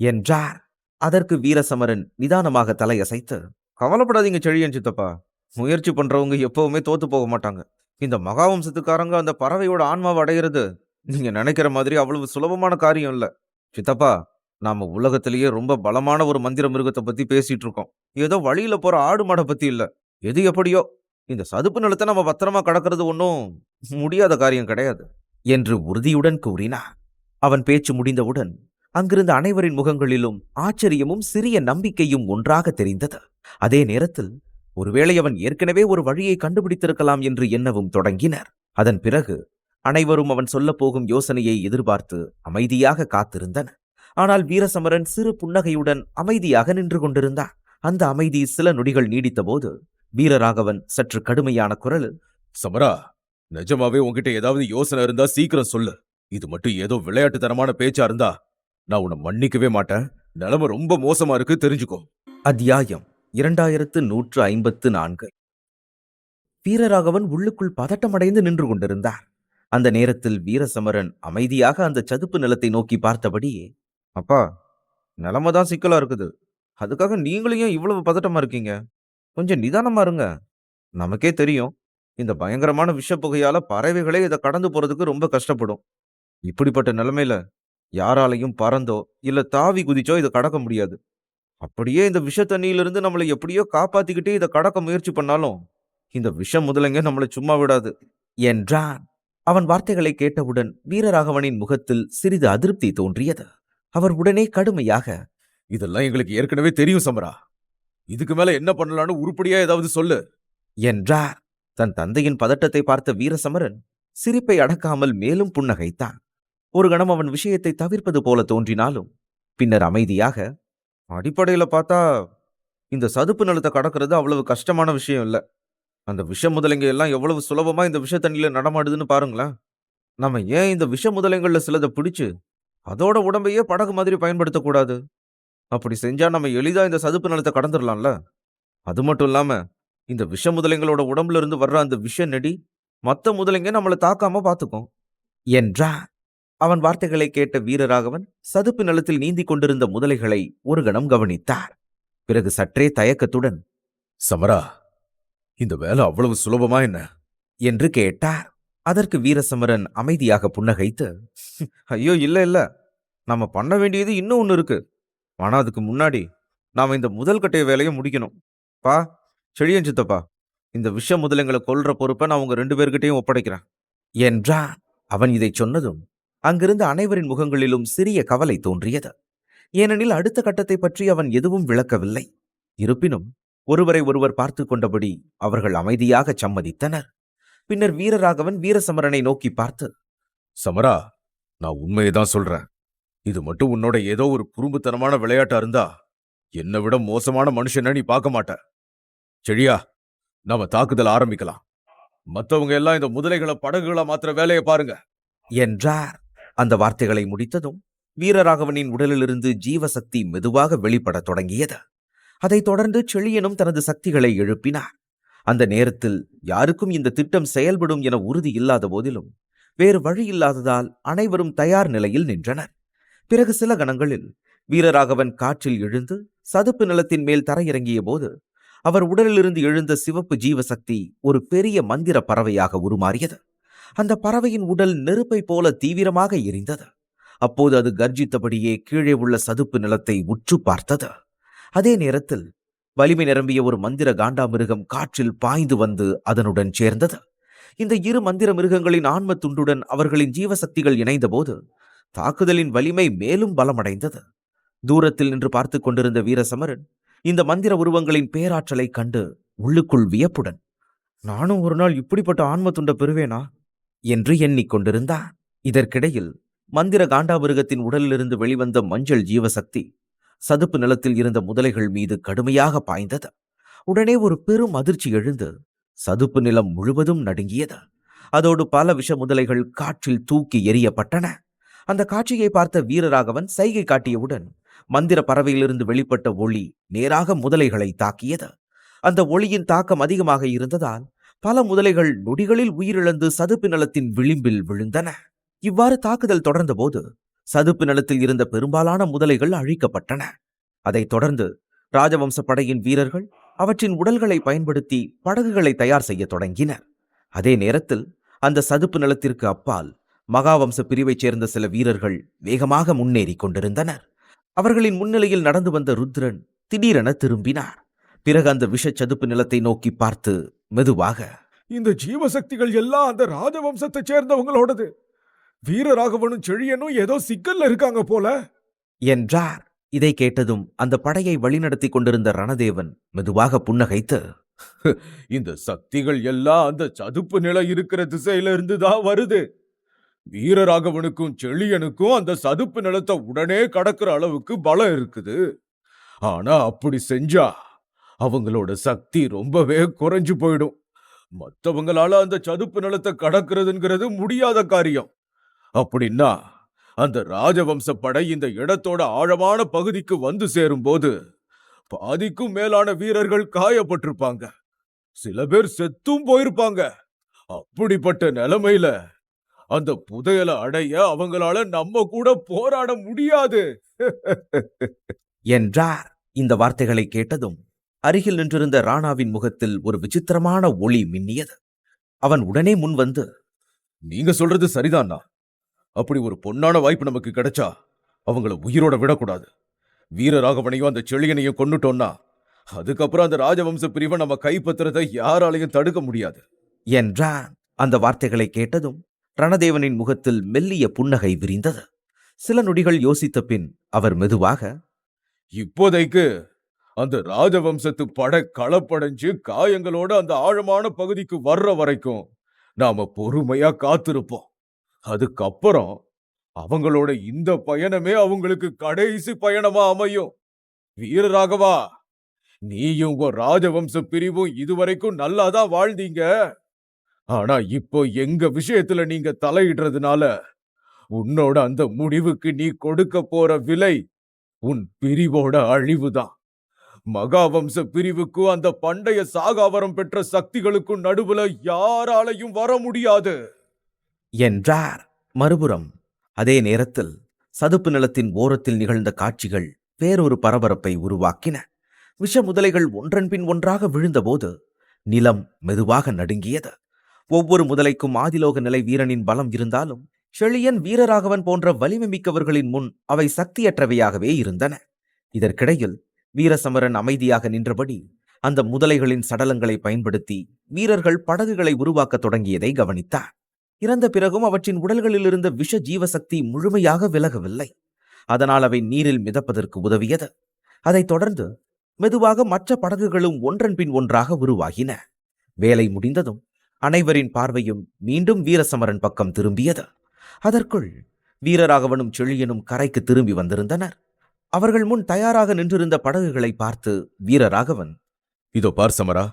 என்றார். அதற்கு வீரசமரன் நிதானமாக தலையசைத்து, கவலைப்படாதீங்க செழியன் சித்தப்பா, முயற்சி பண்றவங்க எப்பவுமே தோத்து போக மாட்டாங்க. இந்த மகாவம்சத்துக்காரங்க அந்த பறவையோட ஆன்மாவை அடைகிறது நீங்க நினைக்கிற மாதிரி அவ்வளவு சுலபமான காரியம் இல்ல சித்தப்பா. நாம உலகத்திலேயே ரொம்ப பலமான ஒரு மந்திர மிருகத்தை பத்தி பேசிட்டு இருக்கோம். ஏதோ வழியில போற ஆடு மாடை பத்தி இல்ல. எது எப்படியோ இந்த சதுப்பு நிலத்தை நம்ம பத்திரமா கடக்கிறது ஒன்றும் முடியாத காரியம் கிடையாது என்று உறுதியுடன் கூறினார். அவன் பேச்சு முடிந்தவுடன் அங்கிருந்த அனைவரின் முகங்களிலும் ஆச்சரியமும் சிறிய நம்பிக்கையும் ஒன்றாக தெரிந்தது. அதே நேரத்தில் ஒருவேளை அவன் ஏற்கனவே ஒரு வழியை கண்டுபிடித்திருக்கலாம் என்று எண்ணவும் தொடங்கினர். அதன் பிறகு அனைவரும் அவன் சொல்லப் போகும் யோசனையை எதிர்பார்த்து அமைதியாக காத்திருந்தனர். ஆனால் வீரசமரன் சிறு புன்னகையுடன் அமைதியாக நின்று கொண்டிருந்தான். அந்த அமைதி சில நொடிகள் நீடித்த போது வீரராகவன் சற்று கடுமையான குரலில், சமரா, நிஜமாவே உன்கிட்ட ஏதாவது யோசனை இருந்தா சீக்கிரம் சொல்லு. இது மட்டும் ஏதோ விளையாட்டுத்தனமான பேச்சா இருந்தா நான் உன்னை மன்னிக்கவே மாட்டேன். நிலைமை ரொம்ப மோசமா இருக்கு, தெரிஞ்சுக்கோ. அத்தியாயம் 2154. வீரராகவன் உள்ளுக்குள் பதட்டமடைந்து நின்று கொண்டிருந்தார். அந்த நேரத்தில் வீரசமரன் அமைதியாக அந்த சதுப்பு நிலத்தை நோக்கி பார்த்தபடியே, அப்பா, நிலைமைதான் சிக்கலா இருக்குது. அதுக்காக நீங்களும் ஏன் இவ்வளவு பதட்டமா இருக்கீங்க? கொஞ்சம் நிதானமா இருங்க. நமக்கே தெரியும், இந்த பயங்கரமான விஷப்புகையால பறவைகளே இதை கடந்து போறதுக்கு ரொம்ப கஷ்டப்படும். இப்படிப்பட்ட நிலைமையில யாராலையும் பறந்தோ இல்ல தாவி குதிச்சோ இதை கடக்க முடியாது. அப்படியே இந்த விஷ தண்ணியிலிருந்து நம்மளை எப்படியோ காப்பாத்திக்கிட்டே இதை கடக்க முயற்சி பண்ணாலும் இந்த விஷம் முதலைங்க நம்மளை சும்மா விடாது என்றான். அவன் வார்த்தைகளை கேட்டவுடன் வீரராகவனின் முகத்தில் சிறிது அதிருப்தி தோன்றியது. அவர் உடனே கடுமையாக, இதெல்லாம் எங்களுக்கு ஏற்கனவே தெரியும் சமரா. இதுக்கு மேல என்ன பண்ணலான்னு உருப்படியா ஏதாவது சொல்லு என்றார். தன் தந்தையின் பதட்டத்தை பார்த்த வீரசமரன் சிரிப்பை அடக்காமல் மேலும் புன்னகைத்தான். ஒரு கணம் அவன் விஷயத்தை தவிர்ப்பது போல தோன்றினாலும் பின்னர் அமைதியாக, அடிப்படையில பார்த்தா இந்த சதுப்பு நிலத்தை கடக்கிறது அவ்வளவு கஷ்டமான விஷயம் இல்ல. அந்த விஷ முதலைங்க எல்லாம் எவ்வளவு சுலபமா இந்த விஷ தண்ணியில நடமாடுதுன்னு பாருங்களேன். நம்ம ஏன் இந்த விஷ முதலைங்கள்ல சிலதை பிடிச்சு அதோட உடம்பையே படகு மாதிரி பயன்படுத்தக்கூடாது? அப்படி செஞ்சா நம்ம எளிதா இந்த சதுப்பு நிலத்தை கடந்துடலாம்ல. அது மட்டும் இல்லாம இந்த விஷ முதலைங்களோட உடம்புல இருந்து வர்ற அந்த விஷ நெடி மத்த முதலைங்க நம்மளை தாக்காம பாத்துக்கும் என்றார். அவன் வார்த்தைகளை கேட்ட வீரராகவன் சதுப்பு நிலத்தில் நீந்திக் கொண்டிருந்த முதலைகளை ஒரு கணம் கவனித்தார். பிறகு சற்றே தயக்கத்துடன், சமரா, இந்த வேலை அவ்வளவு சுலபமா என்ன என்று கேட்டார். அதற்கு வீரசமரன் அமைதியாக புன்னகைத்து, ஐயோ இல்ல இல்ல, நம்ம பண்ண வேண்டியது இன்னும் ஒண்ணு இருக்கு. ஆனா அதுக்கு முன்னாடி நாம இந்த முதல் கட்டைய வேலையை முடிக்கணும். பா, செழியன் சித்தப்பா, இந்த விஷ முதலைங்களை கொல்ற பொறுப்பை நான் உங்க 2 பேர்கிட்டையும் ஒப்படைக்கிறேன் என்றான். அவன் இதை சொன்னதும் அங்கிருந்த அனைவரின் முகங்களிலும் சிறிய கவலை தோன்றியது. ஏனெனில் அடுத்த கட்டத்தை பற்றி அவன் எதுவும் விளக்கவில்லை. இருப்பினும் ஒருவரை ஒருவர் பார்த்து கொண்டபடி அவர்கள் அமைதியாக சம்மதித்தனர். பின்னர் வீரராகவன் வீரசமரனை நோக்கி பார்த்து, சமரா, நான் உண்மையைதான் சொல்றேன். இது மட்டும் உன்னோட ஏதோ ஒரு குறும்புத்தனமான விளையாட்டா இருந்தா என்னை விட மோசமான மனுஷனை நீ பார்க்க மாட்ட. செழியா, நாம தாக்குதல் ஆரம்பிக்கலாம். மத்தவங்க எல்லாம் இந்த முதலைகளை படகுகளா மாத்திர வேலையை பாருங்க என்றார். அந்த வார்த்தைகளை முடித்ததும் வீரராகவனின் உடலிலிருந்து ஜீவசக்தி மெதுவாக வெளிப்படத் தொடங்கியது. அதைத் தொடர்ந்து செழியனும் தனது சக்திகளை எழுப்பினார். அந்த நேரத்தில் யாருக்கும் இந்த திட்டம் செயல்படும் என உறுதி இல்லாத போதிலும் வேறு வழி இல்லாததால் அனைவரும் தயார் நிலையில் நின்றனர். பிறகு சில கணங்களில் வீரராகவன் காற்றில் எழுந்து சதுப்பு நிலத்தின் மேல் தரையிறங்கிய போது அவர் உடலிலிருந்து எழுந்த சிவப்பு ஜீவசக்தி ஒரு பெரிய மந்திர பறவையாக உருமாறியது. அந்த பறவையின் உடல் நெருப்பை போல தீவிரமாக எரிந்தது. அப்போது அது கர்ஜித்தபடியே கீழே உள்ள சதுப்பு நிலத்தை உற்று பார்த்தது. அதே நேரத்தில் வலிமை நிரம்பிய ஒரு மந்திர காண்டாமிருகம் காற்றில் பாய்ந்து வந்து அதனுடன் சேர்ந்தது. இந்த 2 மந்திர மிருகங்களின் ஆன்ம துண்டுடன் அவர்களின் ஜீவசக்திகள் இணைந்தபோது தாக்குதலின் வலிமை மேலும் பலமடைந்தது. தூரத்தில் நின்று பார்த்து கொண்டிருந்த வீரசமரன் இந்த மந்திர உருவங்களின் பேராற்றலை கண்டு உள்ளுக்குள் வியப்புடன், நானும் ஒரு நாள் இப்படிப்பட்ட ஆன்ம துண்டை பெறுவேனா என்று எண்ணிக்கொண்டிருந்தான். இதற்கிடையில் மந்திர காண்டாமிருகத்தின் உடலிலிருந்து வெளிவந்த மஞ்சள் ஜீவசக்தி சதுப்பு நிலத்தில் இருந்த முதலைகள் மீது கடுமையாக பாய்ந்தது. உடனே ஒரு பெரும் அதிர்ச்சி எழுந்து சதுப்பு நிலம் முழுவதும் நடுங்கியது. அதோடு பல விஷ முதலைகள் காற்றில் தூக்கி எறியப்பட்டன. அந்த காட்சியை பார்த்த வீரராகவன் சைகை காட்டியவுடன் மந்திர பறவையிலிருந்து வெளிப்பட்ட ஒளி நேராக முதலைகளை தாக்கியது. அந்த ஒளியின் தாக்கம் அதிகமாக இருந்ததால் பல முதலைகள் நொடிகளில் உயிரிழந்து சதுப்பு நிலத்தின் விளிம்பில் விழுந்தன. இவ்வாறு தாக்குதல் தொடர்ந்தபோது சதுப்பு நிலத்தில் இருந்த பெரும்பாலான முதலைகள் அழிக்கப்பட்டன. அதைத் தொடர்ந்து ராஜவம்ச படையின் வீரர்கள் அவற்றின் உடல்களை பயன்படுத்தி படகுகளை தயார் செய்ய தொடங்கினர். அதே நேரத்தில் அந்த சதுப்பு நிலத்திற்கு அப்பால் மகாவம்ச பிரிவைச் சேர்ந்த சில வீரர்கள் வேகமாக முன்னேறி கொண்டிருந்தனர். அவர்களின் முன்னிலையில் நடந்து வந்த ருத்ரன் திடீரென திரும்பினார். பிறகு அந்த விஷ சதுப்பு நிலத்தை நோக்கி பார்த்து மெதுவாக. இந்த ஜீவசக்திகள் எல்லாம் அந்த ராஜவம்சத்தை சேர்ந்தவங்களோடது. வீரராகவனும் செழியனும் ஏதோ சிக்கல்ல இருக்காங்க போல என்றார். இதை கேட்டதும் அந்த படையை வழிநடத்தி கொண்டிருந்த ரணதேவன் மெதுவாக புன்னகைத்து, இந்த சக்திகள் எல்லாம் அந்த சதுப்பு நிலை இருக்கிற திசையில இருந்து தான் வருது. வீரராகவனுக்கும் செழியனுக்கும் அந்த சதுப்பு நிலத்தை உடனே கடக்கிற அளவுக்கு பலம் இருக்குது. ஆனா அப்படி செஞ்சா அவங்களோட சக்தி ரொம்பவே குறைஞ்சு போயிடும். மத்தவங்களால அந்த சதுப்பு நிலத்தை கடக்கிறதுங்கிறது முடியாத காரியம். அப்படின்னா அந்த ராஜவம்ச படை இந்த இடத்தோட ஆழமான பகுதிக்கு வந்து சேரும்போது பாதிக்கும் மேலான வீரர்கள் காயப்பட்டிருப்பாங்க. சில பேர் செத்தும் போயிருப்பாங்க. அப்படிப்பட்ட நிலைமையில அந்த புதையலை அடைய அவங்களால நம்ம கூட போராட முடியாது. என்றார். இந்த வார்த்தைகளை கேட்டதும் அருகில் நின்றிருந்த ராணாவின் முகத்தில் ஒரு விசித்திரமான ஒளி மின்னியது. அவன் உடனே முன் வந்து, நீங்க சொல்றது சரிதானா? அப்படி ஒரு பொன்னான வாய்ப்பு நமக்கு கிடைச்சா அவங்கள உயிரோட விடக்கூடாது. வீரராகவனையும் அந்த செழியனையும் கொன்னுட்டோம்னா அதுக்கப்புறம் அந்த ராஜவம்ச பிரிவை நம்ம கைப்பற்றுறதை யாராலையும் தடுக்க முடியாது என்றான். அந்த வார்த்தைகளை கேட்டதும் ரணதேவனின் முகத்தில் மெல்லிய புன்னகை விரிந்தது. சில நொடிகள் யோசித்த பின் அவர் மெதுவாக, இப்போதைக்கு அந்த ராஜவம்சத்து படை களப்படைஞ்சு காயங்களோட அந்த ஆழமான பகுதிக்கு வர்ற வரைக்கும் நாம பொறுமையா காத்திருப்போம். அதுக்கப்புறம் அவங்களோட இந்த பயணமே அவங்களுக்கு கடைசி பயணமா அமையும். வீரராகவா, நீயும் உங்க ராஜவம்ச பிரிவும் இதுவரைக்கும் நல்லாதான் வாழ்ந்தீங்க. ஆனா இப்போ எங்க விஷயத்துல நீங்க தலையிடுறதுனால உன்னோட அந்த முடிவுக்கு நீ கொடுக்க போற விலை உன் பிரிவோட அழிவுதான். மகாவம்ச பிரிவுக்கும் அந்த பண்டைய சாகாவரம் பெற்ற சக்திகளுக்கும் நடுவுல யாராலையும் வர முடியாது என்றார். மறுபுறம் அதே நேரத்தில் சதுப்பு நிலத்தின் ஓரத்தில் நிகழ்ந்த காட்சிகள் வேறொரு பரபரப்பை உருவாக்கின. விஷ முதலைகள் ஒன்றன் பின் ஒன்றாக விழுந்தபோது நிலம் மெதுவாக நடுங்கியது. ஒவ்வொரு முதலைக்கும் ஆதிலோக நிலை வீரனின் பலம் இருந்தாலும் செழியன், வீரராகவன் போன்ற வலிமை மிக்கவர்களின் முன் அவை சக்தியற்றவையாகவே இருந்தன. இதற்கிடையில் வீரசமரன் அமைதியாக நின்றபடி அந்த முதலைகளின் சடலங்களை பயன்படுத்தி வீரர்கள் படகுகளை உருவாக்க தொடங்கியதை கவனித்தார். இறந்த பிறகும் அவற்றின் உடல்களில் இருந்த விஷ ஜீவசக்தி முழுமையாக விலகவில்லை. அதனால் அவை நீரில் மிதப்பதற்கு உதவியது. அதைத் தொடர்ந்து மெதுவாக மற்ற படகுகளும் ஒன்றன் பின் ஒன்றாக உருவாகின. வேலை முடிந்ததும் அனைவரின் பார்வையும் மீண்டும் வீரசமரன் பக்கம் திரும்பியது. அதற்குள் வீரராகவனும் செழியனும் கரைக்கு திரும்பி வந்திருந்தனர். அவர்கள் முன் தயாராக நின்றிருந்த படகுகளை பார்த்து வீரராகவன், இதோ பார் சமரா,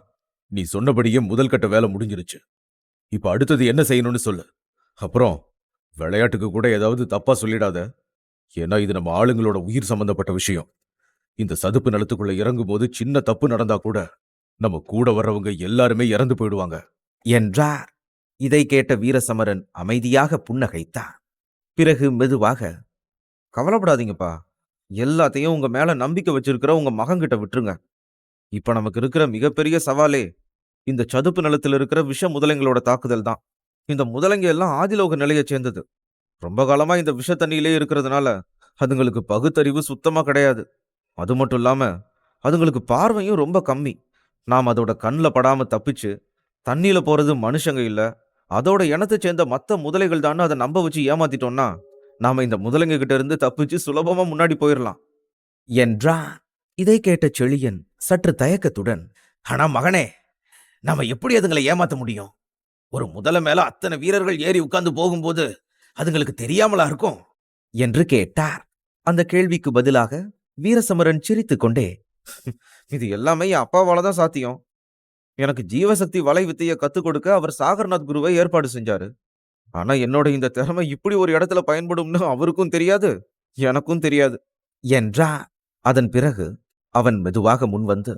நீ சொன்னபடியே முதல் கட்ட வேலை முடிஞ்சிருச்சு. இப்ப அடுத்தது என்ன செய்யணும்னு சொல்லு. அப்புறம் விளையாட்டுக்கு கூட ஏதாவது தப்பா சொல்லிடாத. ஏன்னா இது நம்ம ஆளுங்களோட உயிர் சம்பந்தப்பட்ட விஷயம். இந்த சதுப்பு நிலத்துக்குள்ள இறங்கும் போது சின்ன தப்பு நடந்தா கூட நம்ம கூட வர்றவங்க எல்லாருமே இறந்து போயிடுவாங்க என்றார். இதை கேட்ட வீரசமரன் அமைதியாக புன்னகைத்தார். பிறகு மெதுவாக, கவலைப்படாதீங்கப்பா, எல்லாத்தையும் உங்க மேல நம்பிக்கை வச்சிருக்கிற உங்க மகன்கிட்ட விட்டுருங்க. இப்ப நமக்கு இருக்கிற மிகப்பெரிய சவாலே இந்த சதுப்பு நிலத்தில் இருக்கிற விஷ முதலைங்களோட தாக்குதல் தான். இந்த முதலைங்க எல்லாம் ஆதிலோக நிலையை சேர்ந்தது. ரொம்ப காலமா இந்த விஷ தண்ணியிலே இருக்கிறதுனால அதுங்களுக்கு பகுத்தறிவு சுத்தமா கிடையாது. அது மட்டும் இல்லாம அதுங்களுக்கு பார்வையும் ரொம்ப கம்மி. நாம் அதோட கண்ணில் படாம தப்பிச்சு தண்ணியில போறது மனுஷங்க இல்ல, அதோட இனத்தை சேர்ந்த மற்ற முதலைகள் தான் அதை நம்ப வச்சு ஏமாத்திட்டோம்னா நாம இந்த முதலைங்க கிட்ட இருந்து தப்பிச்சு சுலபமா முன்னாடி போயிடலாம் என்றான். இதை கேட்ட செழியன் சற்று தயக்கத்துடன், ஆனா மகனே, நாம எப்படி அதுங்களை ஏமாத்த முடியும்? ஒரு முதலை மேல அத்தனை வீரர்கள் ஏறி உட்கார்ந்து போகும்போது அதுங்களுக்கு தெரியாமலா இருக்கும் என்று கேட்டார். அந்த கேள்விக்கு பதிலாக வீரசமரன் சிரித்துக் கொண்டே, இது எல்லாமே என் அப்பாவால தான் சாத்தியம். எனக்கு ஜீவசக்தி வலை வித்தைய கத்துக் கொடுக்க அவர் சாகர்நாத் குருவை ஏற்பாடு செஞ்சாரு. ஆனா என்னோட இந்த திறமை இப்படி ஒரு இடத்துல பயன்படும்னு அவருக்கும் தெரியாது, எனக்கும் தெரியாது என்றான். அதன் பிறகு அவன் மெதுவாக முன்வந்து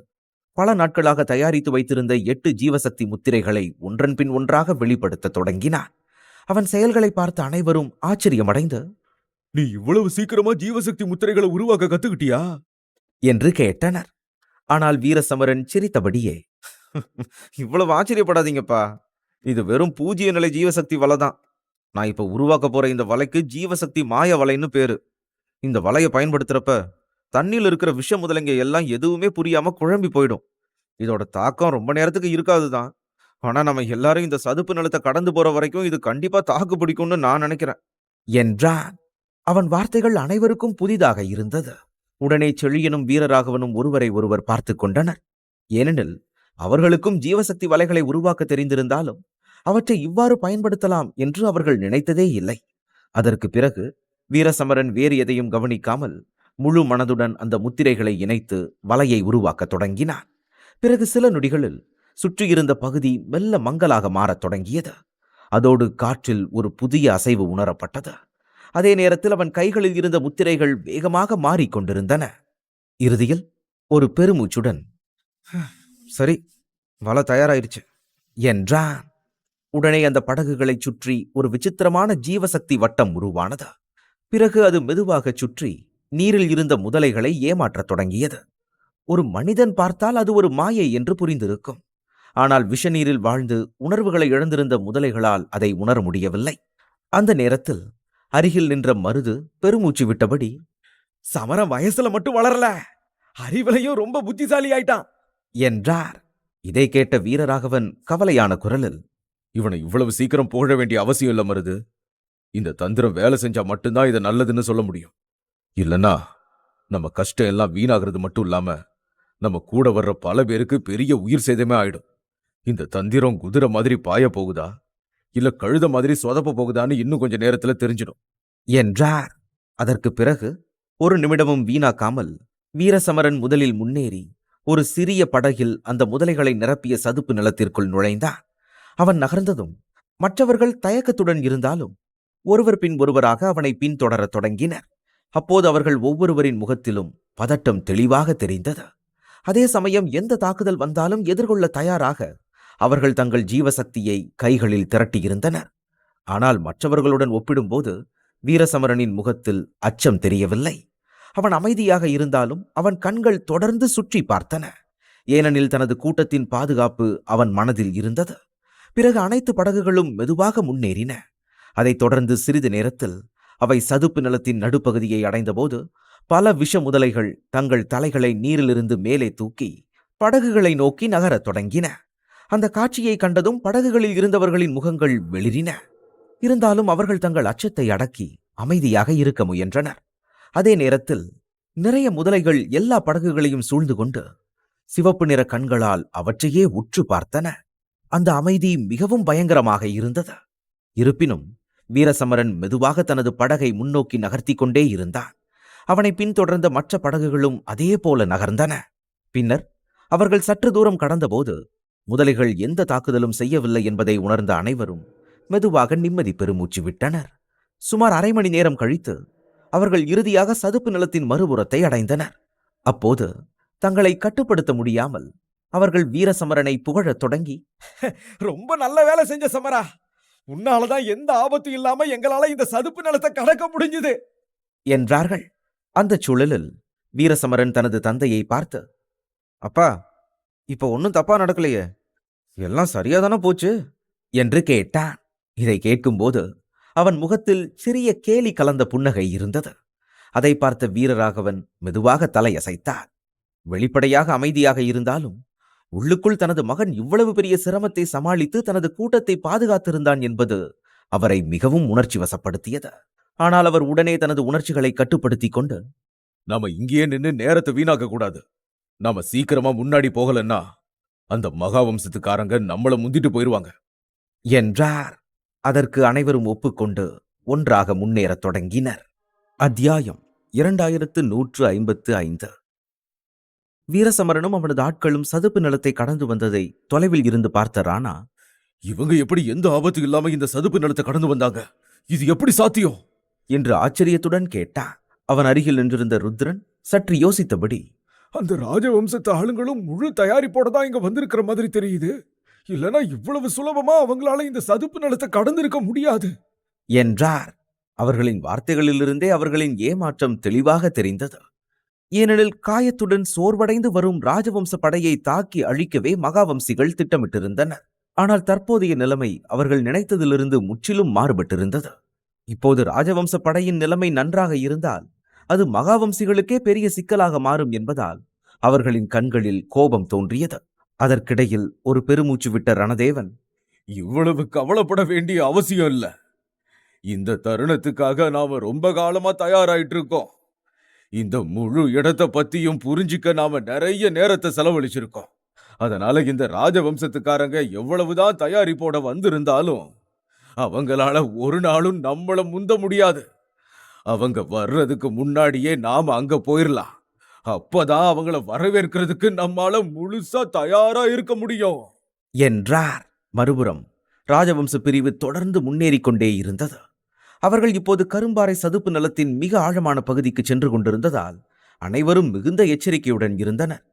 பல நாட்களாக தயாரித்து வைத்திருந்த 8 ஜீவசக்தி முத்திரைகளை ஒன்றன் பின் ஒன்றாக வெளிப்படுத்த தொடங்கினான். அவன் செயல்களை பார்த்த அனைவரும் ஆச்சரியமடைந்து, நீ இவ்வளவு சீக்கிரமா ஜீவசக்தி முத்திரைகளை உருவாக்க கத்துக்கிட்டியா என்று கேட்டனர். ஆனால் வீரசமரன் சிரித்தபடியே, இவ்வளவு ஆச்சரியப்படாதீங்கப்பா, இது வெறும் பூஜ்ய நிலை ஜீவசக்தி வலை தான். நான் இப்ப உருவாக்க போற இந்த வலைக்கு ஜீவசக்தி மாய வலைன்னு பேரு. இந்த வலையை பயன்படுத்துறப்ப தண்ணியில் இருக்கிற விஷ முதலைங்க எல்லாம் எதுவுமே புரியாம குழம்பி போயிடும். இதோட தாக்கம் ரொம்ப நேரத்துக்கு இருக்காதுதான். ஆனா நம்ம எல்லாரும் இந்த சதுப்பு நிலத்தை கடந்து போற வரைக்கும் இது கண்டிப்பா தாக்கு பிடிக்கும்னு நான் நினைக்கிறேன் என்றான். அவன் வார்த்தைகள் அனைவருக்கும் புதிதாக இருந்தது. உடனே செழியனும் வீரராகவனும் ஒருவரை ஒருவர் பார்த்து கொண்டனர். ஏனெனில் அவர்களுக்கும் ஜீவசக்தி வலைகளை உருவாக்க தெரிந்திருந்தாலும் அவற்றை இவ்வாறு பயன்படுத்தலாம் என்று அவர்கள் நினைத்ததே இல்லை. அதற்கு பிறகு வீரசமரன் வேறு எதையும் கவனிக்காமல் முழு மனதுடன் அந்த முத்திரைகளை இணைத்து வலையை உருவாக்க தொடங்கினான். பிறகு சில நொடிகளில் சுற்றியிருந்த பகுதி மெல்ல மங்கலாக மாறத் தொடங்கியது. அதோடு காற்றில் ஒரு புதிய அசைவு உணரப்பட்டது. அதே நேரத்தில் அவன் கைகளில் இருந்த முத்திரைகள் வேகமாக மாறிக்கொண்டிருந்தன. இறுதியில் ஒரு பெருமூச்சுடன், சரி, வலை தயாராயிருச்சு என்றான். உடனே அந்த படகுகளைச் சுற்றி ஒரு விசித்திரமான ஜீவசக்தி வட்டம் உருவானது. பிறகு அது மெதுவாக சுற்றி நீரில் இருந்த முதலைகளை ஏமாற்றத் தொடங்கியது. ஒரு மனிதன் பார்த்தால் அது ஒரு மாயை என்று புரிந்திருக்கும். ஆனால் விஷநீரில் வாழ்ந்து உணர்வுகளை இழந்திருந்த முதலைகளால் அதை உணர முடியவில்லை. அந்த நேரத்தில் அருகில் நின்ற மருது பெருமூச்சு விட்டபடி, சமரம் வயசுல மட்டும் வளரல, அறிவிலையும் ரொம்ப புத்திசாலி ஆயிட்டான் என்றார். இதை கேட்ட வீரராகவன் கவலையான குரலில், இவனை இவ்வளவு சீக்கிரம் புகழ வேண்டிய அவசியம் இல்ல மருது. இந்த தந்திரம் வேலை செஞ்சா மட்டும்தான் இதை நல்லதுன்னு சொல்ல முடியும். இல்லனா நம்ம கஷ்டம் எல்லாம் வீணாகிறது மட்டும் இல்லாம நம்ம கூட வர்ற பல பேருக்கு பெரிய உயிர் சேதமே ஆயிடும். இந்த தந்திரம் குதிரை மாதிரி பாய போகுதா இல்ல கழுத மாதிரி சொதப்ப போகுதான்னு இன்னும் கொஞ்ச நேரத்துல தெரிஞ்சிடும் என்றார். அதற்கு பிறகு ஒரு நிமிடமும் வீணாக்காமல் வீரசமரன் முதலில் முன்னேறி ஒரு சிறிய படகில் அந்த முதலைகளை நிரப்பிய சதுப்பு நிலத்திற்குள் நுழைந்தான். அவன் நகர்ந்ததும் மற்றவர்கள் தயக்கத்துடன் இருந்தாலும் ஒருவர் பின் ஒருவராக அவனை பின்தொடரத் தொடங்கினர். அப்போது அவர்கள் ஒவ்வொருவரின் முகத்திலும் பதட்டம் தெளிவாக தெரிந்தது. அதே சமயம் எந்த தாக்குதல் வந்தாலும் எதிர்கொள்ள தயாராக அவர்கள் தங்கள் ஜீவசக்தியை கைகளில் திரட்டியிருந்தனர். ஆனால் மற்றவர்களுடன் ஒப்பிடும்போது வீரசமரனின் முகத்தில் அச்சம் தெரியவில்லை. அவன் அமைதியாக இருந்தாலும் அவன் கண்கள் தொடர்ந்து சுற்றி பார்த்தன. ஏனெனில் தனது கூட்டத்தின் பாதுகாப்பு அவன் மனதில் இருந்தது. பிறகு அனைத்து படகுகளும் மெதுவாக முன்னேறின. அதைத் தொடர்ந்து சிறிது நேரத்தில் அவை சதுப்பு நிலத்தின் நடுப்பகுதியை அடைந்தபோது பல விஷ முதலைகள் தங்கள் தலைகளை நீரிலிருந்து மேலே தூக்கி படகுகளை நோக்கி நகரத் தொடங்கின. அந்த காட்சியை கண்டதும் படகுகளில் இருந்தவர்களின் முகங்கள் வெளிரின. இருந்தாலும் அவர்கள் தங்கள் அச்சத்தை அடக்கி அமைதியாக இருக்க முயன்றனர். அதே நேரத்தில் நிறைய முதலைகள் எல்லா படகுகளையும் சூழ்ந்து கொண்டு சிவப்பு நிற கண்களால் அவற்றையே உற்று பார்த்தன. அந்த அமைதி மிகவும் பயங்கரமாக இருந்தது. இருப்பினும் வீரசமரன் மெதுவாக தனது படகை முன்னோக்கி நகர்த்தி கொண்டே இருந்தான். அவனை பின்தொடர்ந்த மற்ற படகுகளும் அதே போல நகர்ந்தன. பின்னர் அவர்கள் சற்று தூரம் கடந்தபோது முதலைகள் எந்த தாக்குதலும் செய்யவில்லை என்பதை உணர்ந்த அனைவரும் மெதுவாக நிம்மதி பெருமூச்சு விட்டனர். சுமார் அரை மணி நேரம் கழித்து அவர்கள் இறுதியாக சதுப்பு நிலத்தின் மறுபுறத்தை அடைந்தனர். அப்போது தங்களை கட்டுப்படுத்த முடியாமல் அவர்கள் வீரசமரனை புகழத் தொடங்கி, ரொம்ப நல்ல வேலை செஞ்ச சமரா, உன்னாலதான் எந்த ஆபத்தும் இல்லாம எங்களால இந்த சதுப்பு நிலத்தை கடக்க முடிஞ்சது என்றார்கள். அந்த சூழலில் வீரசமரன் தனது தந்தையை பார்த்து, அப்பா, இப்ப ஒன்னும் தப்பா நடக்கலையே, எல்லாம் சரியாதானே போச்சு என்று கேட்டான். இதை கேட்கும்போது அவன் முகத்தில் சிறிய கேலி கலந்த புன்னகை இருந்தது. அதை பார்த்த வீரராகவன் மெதுவாக தலையசைத்தார். வெளிப்படையாக அமைதியாக இருந்தாலும் உள்ளுக்குள் தனது மகன் இவ்வளவு பெரிய சிரமத்தை சமாளித்து தனது கூட்டத்தை பாதுகாத்திருந்தான் என்பது அவரை மிகவும் உணர்ச்சி வசப்படுத்தியது. ஆனால் அவர் உடனே தனது உணர்ச்சிகளை கட்டுப்படுத்திக் கொண்டு, நாம இங்கேயே நின்னு நேரத்தை வீணாக்க கூடாது. நாம சீக்கிரமா முன்னாடி போகலன்னா அந்த மகாவம்சத்துக்காரங்க நம்மள முந்திட்டு போயிருவாங்க என்றார். அதற்கு அனைவரும் ஒப்புக்கொண்டு ஒன்றாக முன்னேறத் தொடங்கினர். அத்தியாயம் 2155. வீரசமரனும் அவனது ஆட்களும் சதுப்பு நிலத்தை கடந்து வந்ததை தொலைவில் இருந்து பார்த்த ராணா, இவங்க எப்படி எந்த ஆபத்து இல்லாம இந்த சதுப்பு நிலத்தை கடந்து வந்தாங்க? இது எப்படி சாத்தியம் என்று ஆச்சரியத்துடன் கேட்டான். அவன் அருகில் நின்றிருந்த ருத்ரன் சற்று யோசித்தபடி, அந்த ராஜவம்சத்து ஆளுங்களும் முழு தயாரிப்போட தான் இங்க வந்திருக்கிற மாதிரி தெரியுது. இல்லனா இவ்வளவு சுலபமா அவங்களால இந்த சதுப்பு நிலத்தை கடந்திருக்க முடியாது என்றார். அவர்களின் வார்த்தைகளிலிருந்தே அவர்களின் ஏமாற்றம் தெளிவாக தெரிந்தது. ஏனெனில் காயத்துடன் சோர்வடைந்து வரும் ராஜவம்ச படையை தாக்கி அழிக்கவே மகாவம்சிகள் திட்டமிட்டிருந்தனர். ஆனால் தற்போதைய நிலைமை அவர்கள் நினைத்ததிலிருந்து முற்றிலும் மாறுபட்டிருந்தது. இப்போது ராஜவம்ச படையின் நிலைமை நன்றாக இருந்தால் அது மகாவம்சிகளுக்கே பெரிய சிக்கலாக மாறும் என்பதால் அவர்களின் கண்களில் கோபம் தோன்றியது. அதற்கிடையில் ஒரு பெருமூச்சு விட்ட ரணதேவன், இவ்வளவு கவலைப்பட வேண்டிய அவசியம் இல்ல. இந்த தருணத்துக்காக நாம ரொம்ப காலமா தயாராயிட்டு இருக்கோம். இந்த முழு இடத்தை பத்தியும் புரிஞ்சிக்க நாம நிறைய நேரத்தை செலவழிச்சிருக்கோம். அதனால இந்த ராஜவம்சத்துக்காரங்க எவ்வளவுதான் தயாரிப்போட வந்திருந்தாலும் அவங்களால ஒரு நாளும் நம்மள முந்த முடியாது. அவங்க வர்றதுக்கு முன்னாடியே நாம அங்க போயிரலாம். அப்பதான் அவங்கள வரவேற்கிறதுக்கு நம்மால முழுசா தயாரா இருக்க முடியும் என்றார். மறுபுறம் ராஜவம்ச பிரிவு தொடர்ந்து முன்னேறிக் கொண்டே இருந்தது. அவர்கள் இப்போது கரும்பாறை சதுப்பு நிலத்தின் மிக ஆழமான பகுதிக்கு சென்று கொண்டிருந்ததால் அனைவரும் மிகுந்த எச்சரிக்கையுடன் இருந்தனர்.